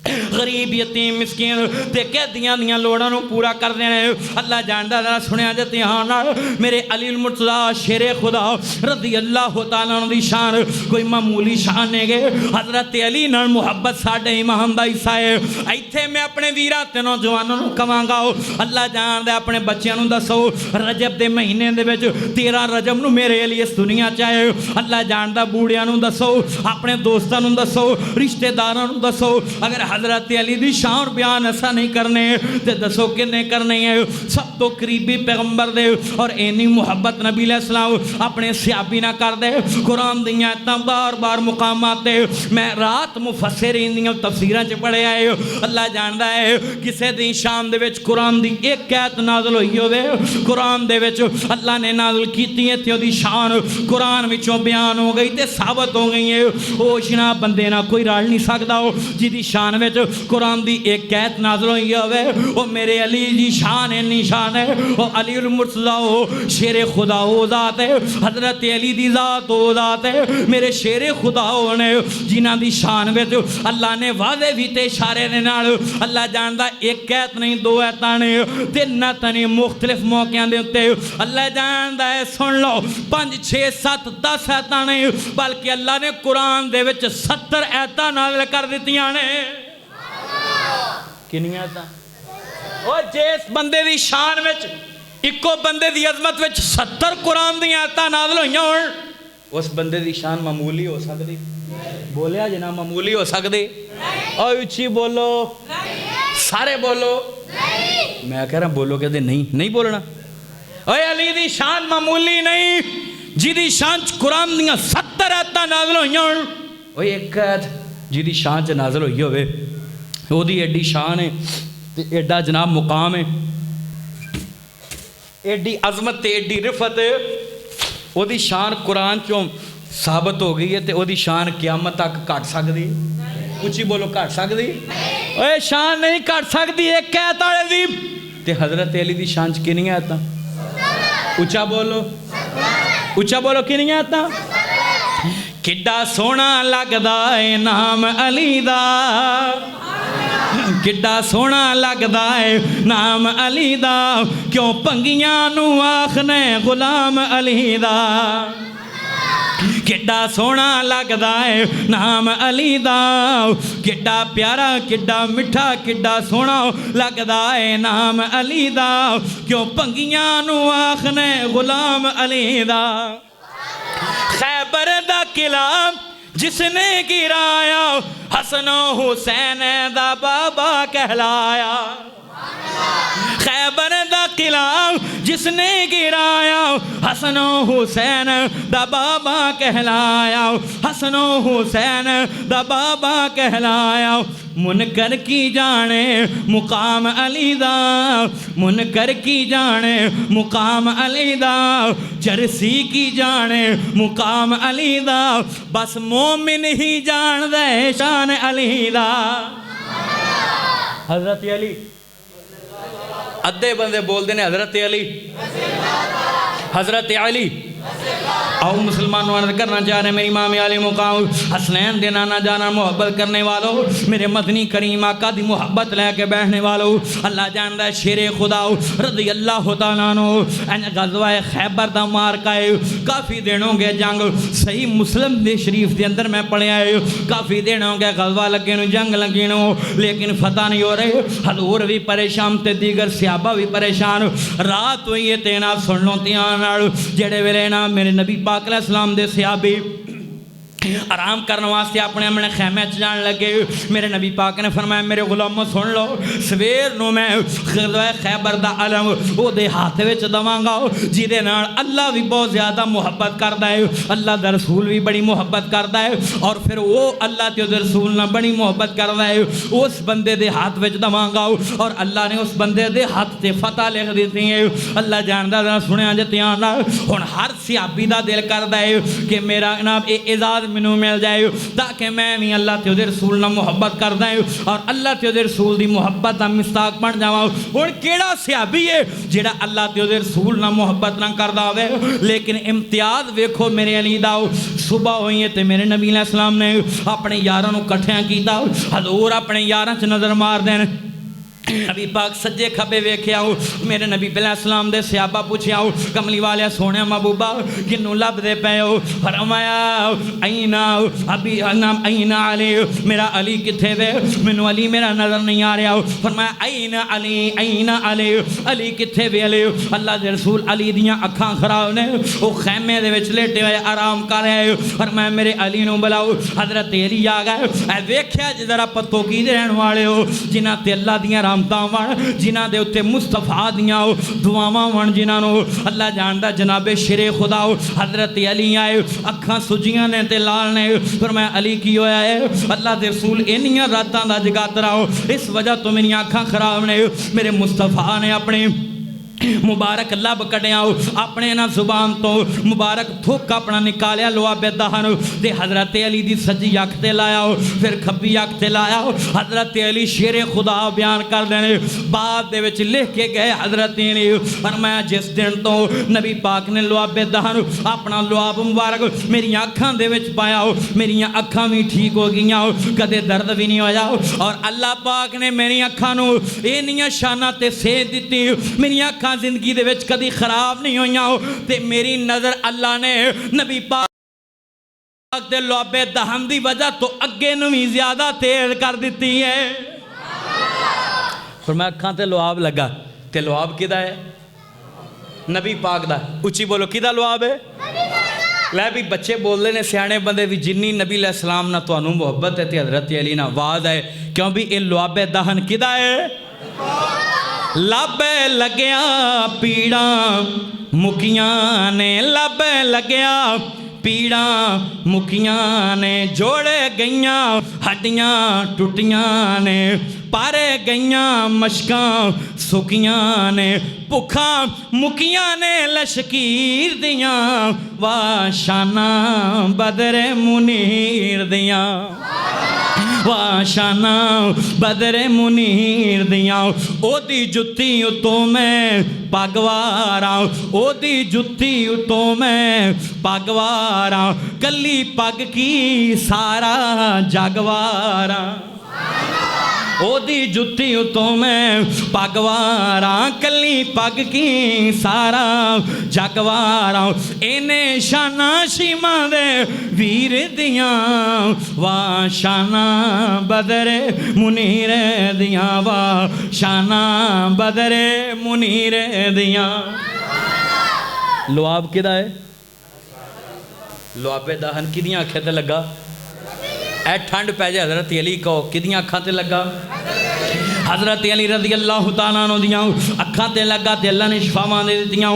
गरीब यतीम मिसकीन ते कैदियां दियां लोड़ां नूं पूरा करदे ने। अल्लाह जानदा जरा सुनिया जे ध्यान नाल मेरे अली मुर्तज़ा शेरे खुदा रज़ी अल्लाह तआला अन्हु दी शान कोई मामूली शान नहीं गे। हज़रत अली नाल मुहब्बत साडे ईमान दा हिस्सा है। इत्थे मैं अपने वीरां ते नौजवानां नूं कहांगा अल्लाह जानदा अपने बच्चों नूं दसो रजब दे महीने दे विच 13 रजब नूं मेरे अली इस दुनिया च आए। अल्लाह जानदा बूढ़ियां नूं दसो अपने दोस्तां नूं दसो रिश्तेदारां नूं दसो अगर हजरत अली दी शान बयान ऐसा नहीं करने ते दसो किन्ने करने है। सब तो करीबी पैगंबर दे और इन्नी मुहब्बत नबी अलैहिस्सलाम अपने सहाबी ना कर दे। कुरान दियां इतना बार बार मुकामात ते मैं रात मुफस्सिरीन दियां तफसीरां च पढ़िया है। अल्लाह जानदा है किसे दी शान दे विच कुरान दी एक आयत नाज़िल होई होवे कुरान दे विच अल्लाह ने नाज़िल कीती है ते ओदी शान कुरान विचों बयान हो गई ते साबित हो गई है। होश ना बंदे ना कोई रल नहीं सकदा जिहदी शान विच कुरान दी एक आयत नाज़िल हुई होवे वो मेरे अली दी शान है निशान है। वो अली मुर्तज़ा हो शेरे खुदा हो ज़ात है हज़रत अली दी ज़ात हो ज़ात है मेरे शेरे खुदा हो ने जिन्हां दी शान विच अल्लाह ने वादे भी ते इशारे दे नाल अल्लाह जानदा एक आयत नहीं दो आयतां ने तीन आयतां ने मुख्तलिफ मौकिआं दे उत्ते अल्लाह जानदा है। सुन लो 5 6 7 10 आयतां ने बल्कि अल्लाह ने कुरान दे विच 70 आयतां नाज़िल कर दित्तियां ने। किनियां और जिस बंदे दी शान विच इको बंदे दी अजमत विच 70 कुरान दी आयतां नाज़िल होईयां होण उस बंदे दी शान मामूली हो सकदी बोलिया जना मामूली हो सकदी और उच्ची बोलो सारे बोलो मैं कह रहा बोलो कहते नहीं नहीं बोलना। ओए अली दी शान मामूली नहीं जिहदी शान च कुरान दी 70 आयतां नाज़िल होईयां होण ओए एक आयत जिहदी शान च नाज़िल होई होवे ओदी एडी शान है ते एडा जनाब मुकाम है एडी अजमत ते एडी रिफत ओदी शान कुरान चों साबित हो गई है ते ओदी शान क़यामत तक घट सकदी उच्ची बोलो घट सकदी ओए शान नहीं घट सकती एक ऐत वाले दी ते हजरत अली दी शान च किन्नियां आयतां उच्चा बोलो किन्नियां आयतां किड्डा सोहना लगदा है नाम अली दा किड्डा सोहना लगदा है नाम अली दा क्यों भंगियां नूं आखने गुलाम अली दा किड्डा सोहना लगदा है नाम अली दा किड्डा प्यारा किड्डा मिठा किड्डा सोहना लगदा है नाम अली दा क्यों भंगियां नूं आखने गुलाम अली दा खैबर दा किला जिसने गिराया हसन हुसैन दा बाबा कहलाया खैबर दा किला जिसने गिराया हसन हुसैन दा बाबा कहलाया हसन हुसैन दा बाबा कहलाया मुनकर की जाने मुकाम अली दा मुनकर की जाने मुकाम अली दा जरसी की जाने मुकाम अली दा बस मोमिन ही जान दे शान अली दा हजरत अली अद्धे बंदे बोलते हैं हजरत अली हजरत अली आओ मुसलमानों करना चाह रहे मेरी इमाम आली मुकाम हसनैन दे नाना जाना मोहब्बत करने वालों मेरे मदनी करीम आका दी मोहब्बत लेके बैठने वालों अल्लाह जानदा है शेरे खुदा रज़ी अल्लाह तआला अन्हु गज़वा खैबर दा मारका है काफ़ी दिन हो गए जंग सही मुस्लिम दे शरीफ के अंदर मैं पढ़िया है काफ़ी दिन हो गए गज़वा लगे नु जंग लगी नु लेकिन फतह नहीं हो रहे हजूर भी परेशान ते दीगर सहाबा भी परेशान रात हुई है ते ना सुन लो ध्यान नाल जेड़े वेले ना मेरे नबी पाक अलैहिस्सलाम दे सहाबी आराम करने वास्ते अपने अपने खैमे च जान लगे मेरे नबी पाक ने फरमाया मेरे गुलामों सुन लो सवेर नूं मैं खैबर दा अलम ओदे हाथ विच दवांगा जिहदे नाल अल्लाह भी बहुत ज़्यादा मुहब्बत करता है अल्लाह दा रसूल भी बड़ी मुहब्बत करता है और फिर वो अल्लाह ते उहदे रसूल नाल बड़ी मुहब्बत करता है उस बंदे दे हाथ विच दवांगा और अल्लाह ने उस बंदे दे हाथ ते फतह लिख दी है अल्लाह जानदा जरा सुनिया जे ध्यान नाल हुण हर सहाबी दा दिल करदा है कि मेरा जनाब एजाज़ मैनू मिल जाए ताकि मैं भी अल्लाह ते रसूल नाल मुहब्बत करदा है और अल्लाह ते रसूल दी मुहब्बत दा मिस्ताक बन जावां हुण केड़ा सहाबी है जेड़ा अल्लाह ते रसूल नाल मुहब्बत ना करदा होवे लेकिन इम्तियाज वेखो मेरे अली दा सुबह होई है ते मेरे नबी अलैहि सलाम ने अपने यारां नूं इकट्ठियां कीता हजूर अपने यारां च नज़र मार देन नबी पाक सज्जे खब्बे वेख्या मेरे नबी अलैहिस्सलाम दे सहाबा पुछया कमली वाले सोने महबूबा किन्नू लभदे पे हो फरमाया ऐना अभी नाम ऐना अली मेरा अली किथे वे मैनू अली मेरा नजर नहीं आ रहा फरमाया ऐना अली अली किथे वे अली अल्लाह दे रसूल अली दियां अखां खराब ने वो खैमे दे विच लेटे हुए आराम कर रहे फरमाया मेरे अली नू बुलाओ हजरत अली आ गए वेख्या जरा पत्तो की रहने वाले हो जिन्हां ते अल्लाह दियां जिन्हां दे उत्ते मुस्तफा दियां दुआवां वन जिन्हां अल्लाह जानदा जनाबे शेरे खुदा हजरत अली आए अखां सुजियां ने ते लाल ने फरमाया अली की होया है अल्लाह दे रसूल इन्नियां रातां दा जगाता रहो इस वजह तो मेरी अखां खराब ने मेरे मुस्तफा ने अपने मुबारक लब कटिया अपने ना जुबान तो मुबारक थुक अपना निकालिया लुआबे दहन ते हजरत अली दी सज्जी अख ते लाया फिर खब्बी अख ते लाया हजरत अली शेरे खुदा बयान कर देने बाद दे विच लिख के गए हजरत अली फरमाया जिस दिन तो नबी पाक ने लुआबे दहन अपना लुआब मुबारक मेरी अखां दे विच पाया मेरी अखां भी ठीक हो गईयां कदे दर्द भी नहीं होया और अल्लाह पाक ने मेरी अखां नूं इन्नियां शानां ते सेध दित्ती मेरी अखां जिंदगी दे विच कदी खराब नहीं होइयां ते मेरी नज़र अल्लाह ने नबी पाक दे लुआबे दहन दी वजह तो अगे नूं भी ज़्यादा तेज कर दित्ती है फिर मैं अखां ते लुआब लगा ते लुआब किदा है नबी पाक दा उच्ची बोलो किदा लुआब है लै भी बच्चे बोलते हैं सियाने बंदे भी जिन्नी नबी अलैहि सलाम ना तुहानू मुहब्बत है ते हजरत अली ना आवाज़ है क्यों भी ये लुआबे दहन किदा है लाबे लग्या पीड़ा मुकियां ने लाबे लग्या पीड़ा मुकियां ने जोड़े गईयां हड्डियां टुटियां ने पारे गईयां मशकां सुकियां ने भुखा मुकियां ने लशकीर दियां वाह शाना बदरे मुनीर दियां वाह शाना बदरे मुनीर दियां ओदी जुत्ती उतों मैं पगवारा ओदी जुत्ती उतों मैं पगवारा कली पग की सारा जगवारा ओदी जुत्ती उतों मैं पगवारा कली पग की सारा जगवारा इन्हें शाना शीमा दे वीर दियां वाह शाना बदरे मुनीर दियां वाह शाना बदरे मुनीर दियां। लुआब किदा है लुआबे दहन किदियां अखें ते लगा ऐ ठंड पै जाए हज़रत अली कहो किदियां अखां ते लगा हज़रत अली रज़ी अल्लाह तआला अन्हु दियां अखां ते लगा ते अल्लाह ने शिफावां दे दित्तियां।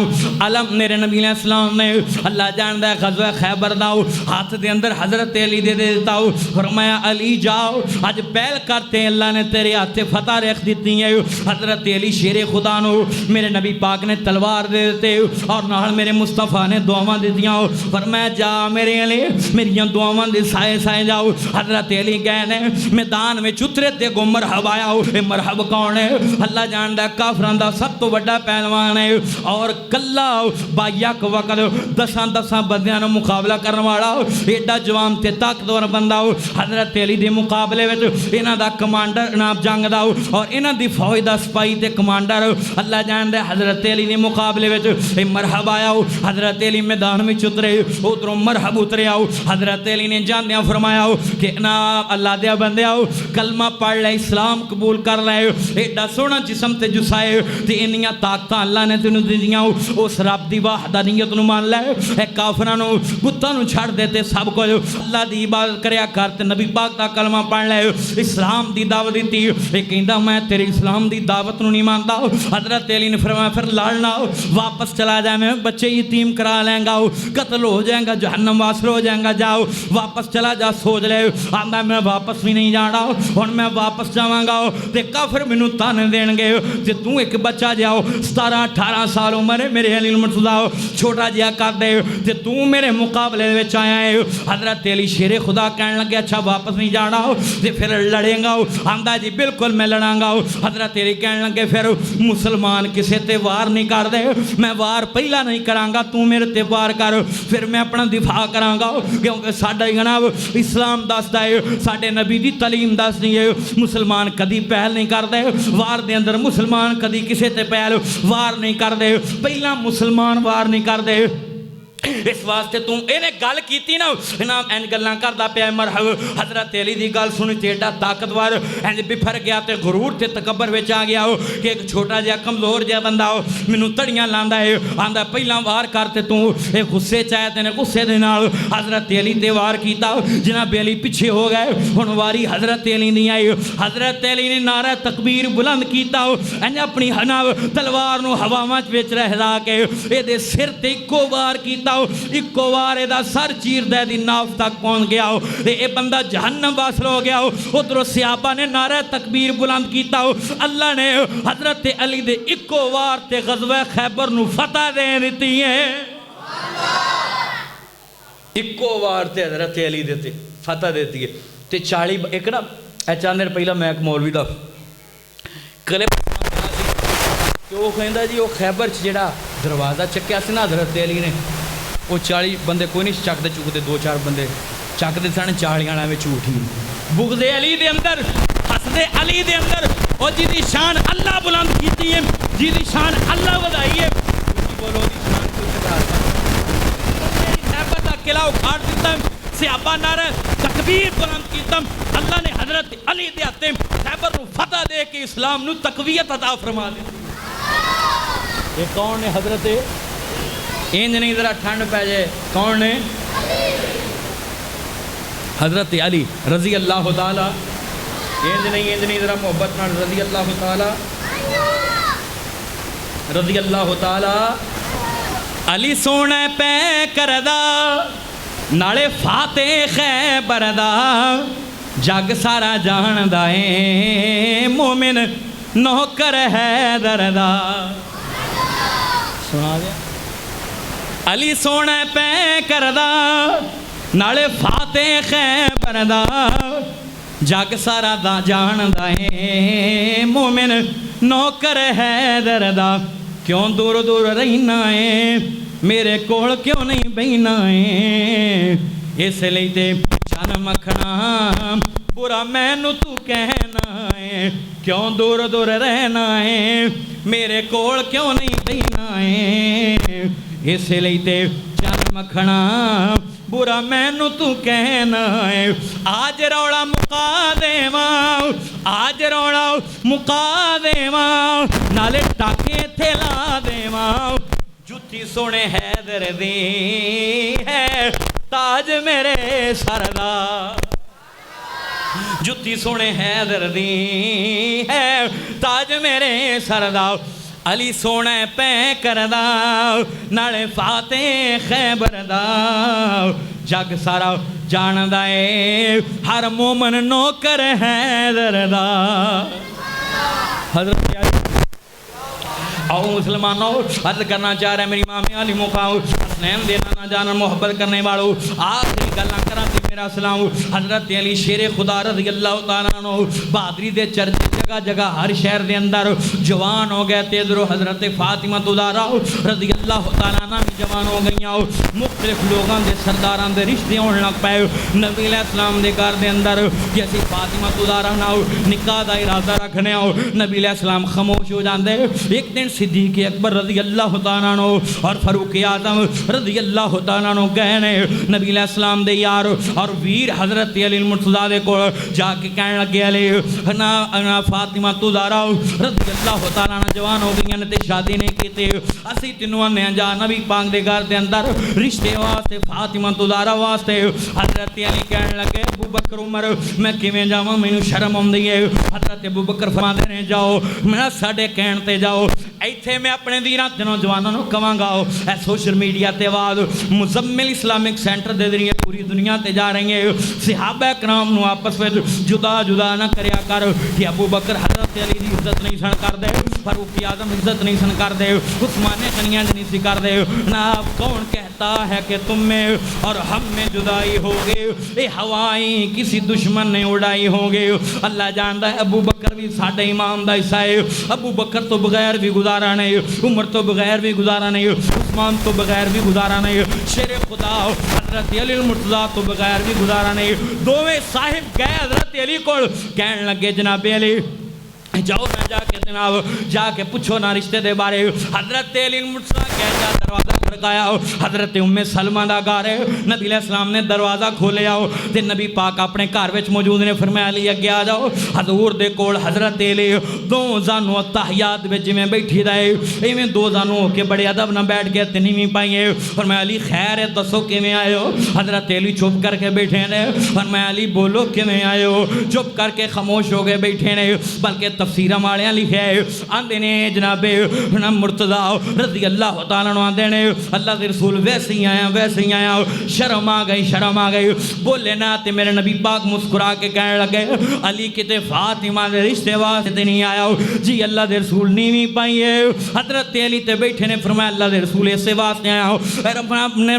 अलम मेरे नबी अलैहिस्सलाम ने अल्लाह जानदा है ग़ज़वा खैबर दा हाथ दे अंदर हज़रत अली दे दित्ता फरमाया अली जाओ अज पहल करते अल्लाह ने तेरे हाथे फतह रख दी है। हज़रत अली शेरे खुदा नो मेरे नबी पाक ने तलवार दे दिते और नाल मेरे मुस्तफ़ा ने दुआवां दित्तियां फरमाया जा मेरे अली मेरियां दुआवां दे साए साए जाओ। हज़रत अली गए ने मैदान में उतरे ते गो मरहब आया मरहब कौन है अल्लाह जानदा काफरां दा सब तो बड़ा पहलवान है और कल्ला बायक वक्त 10 बंदियां नु मुकाबला करने वाला एडा जवान ते ताकतवर बंदा हज़रत अली दे मुकाबले विच इन्हां दा कमांडर इनाम जंग दा और इन्हां दी फौज दा सिपाही ते कमांडर अल्लाह जानदा हज़रत अली दे मुकाबले विच मरहब आया। हज़रत अली मैदान में उतरे उधरों मरहब उतरे आओ। हज़रत अली ने जांदियां फरमाया कि ना अल्लाह दे बंदे आओ कलमा पढ़ ले इस्लाम कबूल कर ले एडा सोहना जिसम ते जुसाए ते इन्नियां ताकत अल्लाह ने तेनू दित्तियां उस रब दी वहदानियत नू मान ले ए काफरां नू बुत्तां नू छड़ दे ते सब कुछ अल्लाह दी इबादत करया कर ते नबी पाक दा कलमा पढ़ ले इस्लाम दी दावत दित्ती। ए कहंदा मैं तेरे इस्लाम दी दावत नू नहीं मानदा। हज़रत अली ने फरमाया फिर लड़ना वापस चला जा मैं बच्चे यतीम करा लेंगा कत्ल हो जाएगा जहन्नम वासल हो जाएगा जाओ वापस चला जा सोच ले आंदा मैं वापस भी नहीं जाना हुण मैं वापस जावांगा ते काफिर मैनू ताने देणगे जे तू एक बच्चा जाओ 17-18 साल उम्र है मेरे अली मरतज़ा छोटा जिहा कर दे ते तू मेरे मुकाबले विच आया है। हज़रत अली शेरे खुदा कहन लगे अच्छा वापस नहीं जाना ते फिर लड़ेगा आंदा जी बिल्कुल मैं लड़ांगा। हज़रत अली कहन लगे फिर मुसलमान किसी ते वार नहीं करदे मैं वार पहला नहीं करांगा तू मेरे ते वार कर फिर मैं अपना दिफा करांगा क्योंकि साडा जनाब इस्लाम दसदा है साडे नबी दी तलीम दसदी है मुसलमान कदी पहल नहीं करते वार दे अंदर मुसलमान कदी किसी ते पहल वार नहीं करते पहला मुसलमान वार नहीं करते। इस वास्ते तू इन्हें गल की ना इन्हें इन गल्लां करदा पिया मरहब हज़रत अली दी गल सुनी ते एडा ताकतवर इंज बिफर गया ते गुरूर ते तकबर विच आ गया कि एक छोटा जिहा कमज़ोर जिहा बंदा मैनू धड़ियां लांदा है आंदा पहला वार करते तू ये गुस्से च आया तेने गुस्से दे नाल हज़रत अली ते वार कीता जनाब अली पिछे हो गए हुण वारी हज़रत अली दी आई। हज़रत अली ने नारा तकबीर बुलंद कीता इंज अपनी हनाव तलवार नू हवावां विच लहरा के इहदे सिर ते इक्को वार कीता इको वार एदा सर चीर दे दी नाफ तक पहुंच गया ते ए बंदा जहन्नम वासल हो गया। उधरों सहाबा ने नारा तकबीर बुलंद कीता अल्लाह ने हज़रत अली दे इको वार ते ग़ज़वा खैबर नू फतह दे दित्ती है इको वार ते हज़रत अली दे ते फतह दे दी ते 40 एक ना चाहने पहला मैं एक मौलवी दा क्लिप ते वो कहंदा जी वो खैबर च जिहड़ा दरवाज़ा चक्या सी ना हज़रत अली ने वो 40 बंदे कोई नहीं चकते चुकते 2-4 बंदे चकते सन 40 वाला में झूठ ही बुगदे अली दे अंदर हसदे अली दे अंदर और जिदी शान अल्लाह बुलंद कीती है जिदी शान अल्लाह वधाई है बोलो दी शान कोई घटा खैबर दा किला उखाड़ दिता सहाबा नारा तकबीर बुलंद कीता अल्लाह ने हज़रत अली दे हत्थे खैबर नू फतह दे के इस्लाम नू तकवीयत अता फरमा दी। ये कौन है हज़रत इंज नहीं जरा ठंड पै जाए कौन ने हज़रत अली रज़ी अल्लाह ताला इंज नहीं जरा मोहब्बत नाल रज़ी अल्लाह ताला अली सोना पै करदा नाले फाते खैबर दा जग सारा जानदा है मोमिन नौकर है दरदा। सुना दिया अली सोना पै करदा नाले फाते खैबर दा जग सारा दा जानदा है मोमिन नौकर हैदर दा, क्यों दूर दूर रहना है मेरे कोल क्यों नहीं बहना है। इसलिए ते चन मखना बुरा मैनू तू कहना है, क्यों दूर दूर रहना है मेरे कोल क्यों नहीं बहना है। इसलिए ते चन मखना बुरा मैनू तू कहना है। आज रौला मुका देवा, आज रौला मुका देवा, नाले टाके थे ला देवा। जुत्ती सोने हैदर दी है ताज मेरे सरदा, जुत्ती सोने हैदर दी है ताज मेरे सरदा। अली सोने पै करदा नाले फाते खैबर दा, जग सारा जानदा है हर मोमन नौकर हैदर दा। हज़रत आओ मुसलमानों, अर्ज करना चाह रहे मेरी मामे अली मुकाओ, हसनैन देना ना जाना मोहब्बत करने वालों, आखिरी गल्लां करा ते मेरा सलाम। हज़रत अली शेरे खुदा रज़ी अल्लाह तआला अन्हु बहादरी दे चर्चे जगह जगह हर शहर दे अंदर जवान हो गए। ते इधरों हज़रत फातिमा तुज़ारा रज़ी अल्लाह तआला अन्हा भी जवान हो गईयां। मुख्तलिफ लोगों के सरदारां दे रिश्ते होने लग पे। नबी अलैहिस्सलाम दे घर दे अंदर कि असीं फातिमा तुज़ारा नाल निकाह दा इरादा रखने आओ, नबी अलैहिस्सलाम खामोश हो जाते। एक दिन सिद्दीक़ अकबर रज़ी अल्लाह तआला अन्हु और फारूक आज़म रज़ी अल्लाह तआला अन्हु गए ने नबी अलैहिस्सलाम दे यार और वीर हज़रत अली मुर्तज़ा दे कोल जाके कहने लगे अली ना फातिमा तुज़ारा रज़ी अल्लाह तआला अन्हा जवान हो गई ने ते शादी नहीं की, असीं तिन्नों आने जा नबी पाक दे घर दे अंदर रिश्ते वास्ते फातिमा तुज़ारा वास्ते। हज़रत अली कहने लगे अबू बकर उमर मैं किवें जावां, मैनूं शर्म आउंदी है। हज़रत अबू बकर फरमांदे ने जाओ मेरा साडे कहण ते जाओ। इत्थे मैं अपने वीरां ते नौजवानों नूं कहांगा ए सोशल मीडिया ते आवाज़ मुज़म्मिल इस्लामिक सेंटर दे जरिए पूरी दुनिया ते जा रही है। सहाबा कराम नूं आपस में जुदा जुदा ना करया कर कि अबू बकर हज़रत अली की इज्जत नहीं सन करते, फारूक आज़म इज्जत नहीं सन करते, उस्मान गनियां नहीं सी करते ना। कौन कहता है कि तुम में और हम में जुदाई होगी, ये हवाएं किसी दुश्मन ने उड़ाई होगी। अल्लाह जानता है अबू बकर भी साडे ईमान दा हिस्सा है। अबू बकर तो बगैर भी गुजारा नहीं, उमर तो बगैर भी गुजारा नहीं, उस्मान तो बगैर भी गुजारा नहीं, शेर खुदा हज़रत अली मुर्तज़ा तो बगैर भी गुजारा नहीं। दोवें साहिब गए हज़रत अली को कहने लगे जनाब अली जाओ ना जाके जनाब जाके पूछो ना रिश्ते दे बारे। हज़रत अली मुर्तज़ा कह जा दरवाज़ा खड़काया। हज़रत उम्मे सलमा दा घर है। नबी अलैहिस्सलाम ने दरवाज़ा खोलिया ते नबी पाक अपने घर विच मौजूद ने। फरमाया अली अगे आ जाओ। हजूर दे कोल हज़रत अली दो जानू तहियात विच जिवें बैठी रहे इवें दो जानू होके बड़े अदब ना बैठ गए ते नीवीं पाई। फरमाया अली खैर है दसो किवें आए हो। हज़रत अली चुप करके बैठे ने। फरमाया अली बोलो किवें आए हो। चुप करके खामोश हो गए बैठे ने। बल्कि तफसीर वाले लिखे आंदे ने जनाबे मुर्तज़ा रज़ी अल्लाह तआला अन्हु आंदे ने अल्लाह के रसूल वैसे ही आया वैसे ही आया। शर्म आ गई शर्म आ गई बोले ना। ते मेरे नबी पाक मुस्कुरा के कहने लगे अली किते फातिमा के रिश्ते वास्ते नहीं आया जी, अल्लाह के रसूल नीवी पाई है। हज़रत अली ते बैठे ने। फरमाया अल्लाह के रसूल इसे वास्ते आया हो।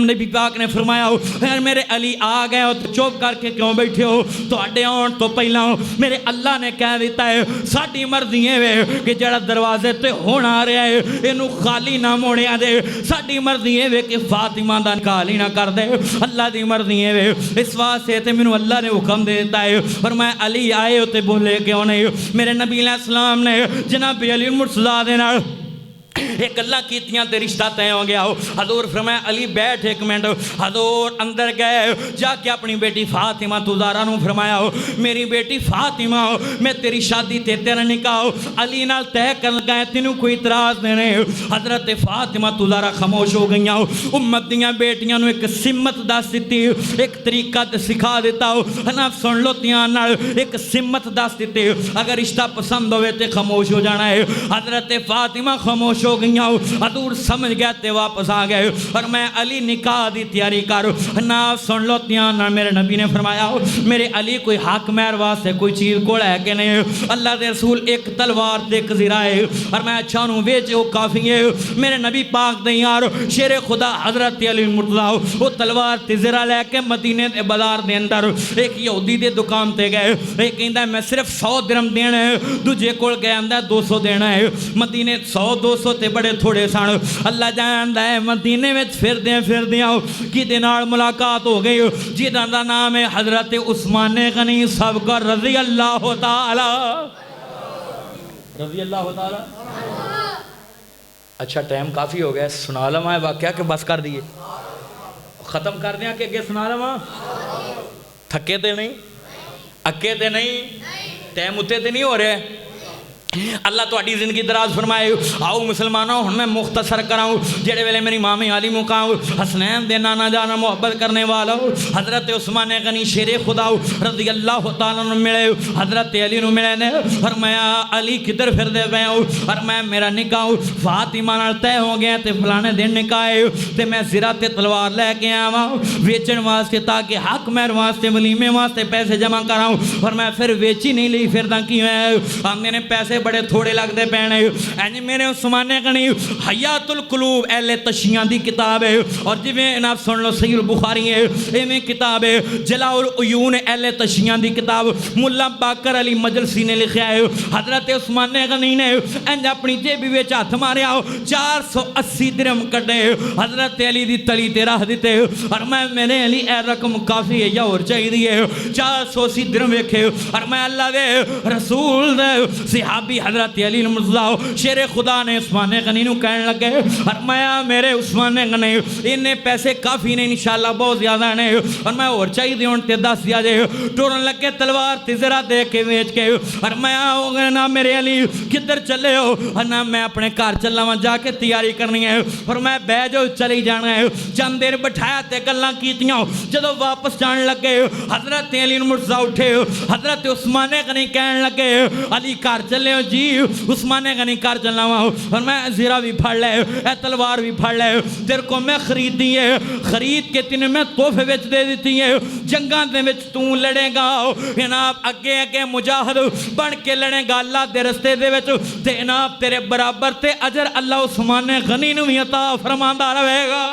नबी पाक ने फरमाया मेरे अली आ गए हो तो चुप करके क्यों बैठे हो। तुहाडे आउण तो पहला मेरे अल्लाह ने कह दिता है साडी मर्जी है कि जड़ा दरवाजे ते होना आ रहा है इनू खाली ना मोड़िया दे। साडी मर्जी है कि फातिमा दा खाली ना कर दे। अल्लाह दी मर्जी है इस वास्ते ते मैनू अल्लाह ने हुक्म दे दिता है। और मैं अली आए हो ते बोले क्यों नहीं। मेरे नबी अलैहिस्सलाम ने जनाब अली मुर्तज़ा दे नाल एक गल्लां कीतियां ते रिश्ता तय हो गया हो। हजूर फरमाया अली बैठ एक मिनट। हजूर अंदर गए जाके अपनी बेटी फातिमा तुज़ारा नूं फरमाया हो मेरी बेटी फातिमा मैं तेरी शादी ते तेरा निकाह अली नाल तय कर गए तेनू कोई इतराज नहीं। हजरत फातिमा तुज़ारा खामोश हो गई। उम्मत दियां बेटियां नूं एक सिमत दस दी एक तरीका सिखा दिता हो ना। सुन लो ध्यान नाल एक सिमत दस दी अगर रिश्ता पसंद होवे ते खामोश हो जाना है। हजरत फातिमा खामोश हो गई। हजूर समझ गया ते वापस आ गए और मैं अली निकाह की तैयारी कर ना। सुन लो ध्यान नाल, मेरे नबी ने फरमाया मेरे अली कोई हक महर वास्ते कोई चीज़ को है कि नहीं। अल्लाह के रसूल एक तलवार ते एक ज़िरा है और मैं अच्छा नूं वेच वो काफ़ी है। मेरे नबी पाक दे यार शेरे खुदा हजरत अली मुर्तज़ा वो तलवार ते ज़िरा लैके मदीने के बाजार के अंदर एक यहूदी के दुकान ते गए। एक कहता मैं सिर्फ 100 दिरहम देना है, दूजे कोल गया आंदा 200 देना है। मदीने 100-200 ते बड़े थोड़े सन। अल्लाह जानदा है मदीने में फिरदे किदे नाल मुलाकात हो गई जिहदा दा नाम है हजरत उस्मान गनी सबकर रज़ी अल्लाह ताला। अच्छा टाइम काफ़ी हो गया, सुना लवा वाक़या के बस कर दिए, ख़त्म कर दिया कि अगे सुना लवा। थके तो नहीं, अके तो नहीं, टाइम उत्ते तो नहीं हो रहे। अल्लाह तुहाडी जिंदगी दराज फरमाए। आओ मुसलमानों हुण मैं मुख्तसर कराऊँ जेड़े वेले मेरी मामी आली मुकाऊँ हसनैन दे नाना जाना मुहब्बत करने वाला हजरत उस्मान गनी शेरे खुदा रज़ी अल्लाह तआला नूं मिले, हजरत अली नूं मिले ने और मैं अली किधर फिरदे पे और मैं मेरा निकाह फातिमा नाल तय हो गया ते फलाने दिन निकाह है ते मैं ज़िरा ते तलवार लैके आवां वेचण वास्ते ताकि हक महर वास्ते वलीमे वास्ते पैसे जमा कराऊँ और मैं फिर वेची नहीं ली फिरदा की आंदे ने पैसे बड़े थोड़े लगते पैने। इंज मेरे उस्मान गनी हयातुल कुलूब अहले तशियां दी किताब है और जिवें ना सुन लो सही बुखारी है इवें किताब है जलाउल उयून अहले तशियां दी किताब मुल्ला बाकर अली मजलसी ने लिखा है। हजरत उस्मान गनी ने इंज अपनी जेबी विच हथ मारिया 480 दिरहम कड्डे हजरत अली दी तली ते रख दिते और मैं मेरे अली ए रकम काफ़ी है या और चाहिए है 480 दिरहम वेखे और मैं अल्लाह दे रसूल दे सहाबी हजरत अली मुर्तज़ा शेरे खुदा ने उस्मान गनी नूं कहन लगे फरमाया मेरे उस्मान गनी इन्ने पैसे काफ़ी ने इंशाअल्लाह बहुत ज़्यादा ने और मैं और चाहिए हुण ते दस दिया जे। टुरन लगे तलवार ते ज़रा दे के वेच के और मैं ना मेरे अली किधर चले हो और ना मैं अपने घर चला वा जाके तैयारी करनी है और मैं बह जाओ चली जाना है। चंद देर बिठाया ते गल्लां कीतियां जदों वापस जान लगे हजरत अली मुर्तज़ा उठे हजरत उस्मान गनी कहन लगे अली घर चले जी उस्मान गनी कर चलना वा और मैं ज़िरा भी फड़ ले ए तलवार भी फड़ ले तेरे को मैं खरीदी है खरीद के तेने मैं तोहफे विच दे दी है जंगां दे विच तू लड़ेगा जनाब अगे अगे मुजाहिद बन के लड़ेगा अल्लाह दे रस्ते दे विच ते जनाब तेरे बराबर ते अजर अल्लाह उस्मान गनी नूं भी अता फरमांदा रहेगा।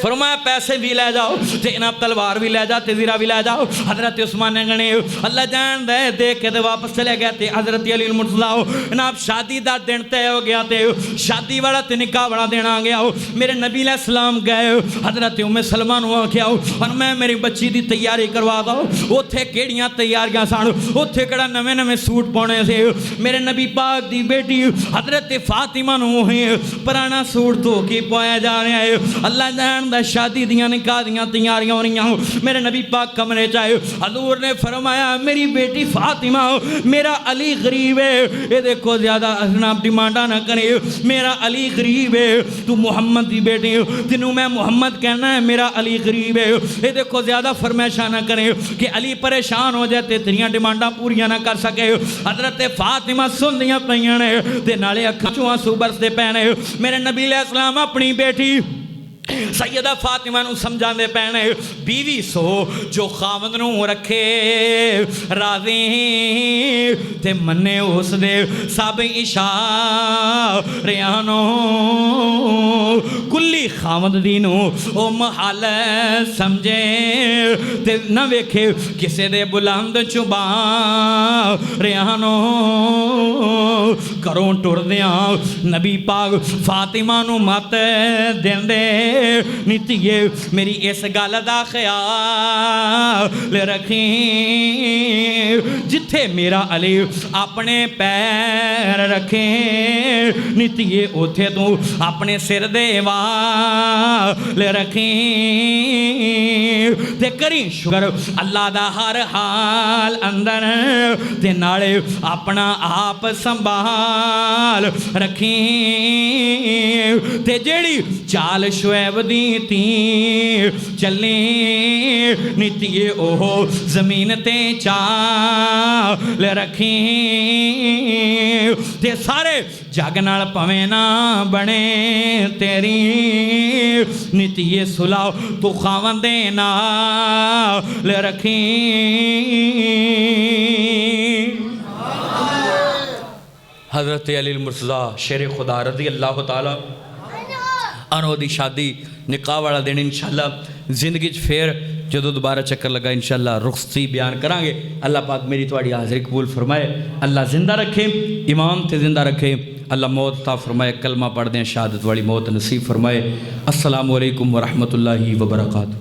फरमाया पैसे भी ले जाओ ते जनाब तलवार भी ले जाओ ते ज़िरा भी ले जाओ। हजरत उस्मान गनी अल्लाह जान दे देख के ते वापस चले गए ते हजरत अली मुर्तज़ा जनाब शादी का दिन तय हो गया ते शादी वाला ते निकाह वाला दिन आ गया। मेरे नबी अलैहिस्सलाम गए हजरत उम्मे सलमा नूं आख्या और मैं मेरी बच्ची की तैयारी करवा दो। उत्थे केड़ियां तैयारियां सन, उत्थे केड़ा नवे नवे सूट पाने से। मेरे नबी पाक की बेटी हजरत फातिमा नूं पुराना सूट धो के पाया जा रहा है। अल्लाह जान शादी दियां निकाह दियां तैयारियां हो रही। मेरे नबी पाक कमरे च आए हजूर ने फरमाया मेरी बेटी फातिमा मेरा अली गरीब है ये देखो ज़्यादा जनाब डिमांडा ना करे मेरा अली गरीब है तू मुहम्मद की बेटी तेनू मैं मुहम्मद कहना है मेरा अली गरीब है ये देखो ज़्यादा फरमाइशा ना करे कि अली परेशान हो जाए तेरियां डिमांडा पूरियां ना कर सके। हजरत फातिमा सुनदियां पईयां ने ते नाले अखां चों आंसू बरसदे पए ने। मेरे नबी अलैहिस्सलाम अपनी बेटी सैयदा फातिमा नूं समझाते पैने बीवी सो जो खावंद नूं रखे राज़ी ते मन्ने उस दे सब इशारियां नूं कुल्ली खावंद दी नूं ओ महल समझे ते न वेखे किसे दे बुलंद चुबारियां नूं। घरों टुरदियां नबी पाक फातिमा नूं मत देंदे नीतिए मेरी इस गल का ख्याल रखी जिथे मेरा अली अपने पैर रखे नीतिए उथे तू अपने सिर दे वाल रखी ते करी शुक्र अल्लाह दा हर हाल अंदर ते नाले अपना आप संभाल रखी ते जेड़ी चाल शुएब दी ती चले नीतिए ओह जमीन ते चाल रखी ते सारे जग नाल भवें ना बने तेरी नीतिए सुलाओ तू खावंदे नाल रखी। हज़रत अली मुर्तज़ा शेर खुदा रज़ी अल्लाह तआला अन्हु दी शादी निकाह वाला दिन इंशाअल्लाह जिंदगी फिर जो दोबारा चक्कर लगा इंशाअल्लाह रुखसती बयान करांगे। अल्लाह पाक मेरी थोड़ी हाज़िरी कबूल फरमाए, अल्लाह जिंदा रखे, ईमान ते जिंदा रखे, अल्लाह मौत ता फरमाए, कलमा पढ़ दें शहादत वाली मौत नसीब फरमाए। अस्सलामु अलैकुम व रहमतुल्लाहि व बरकातहू।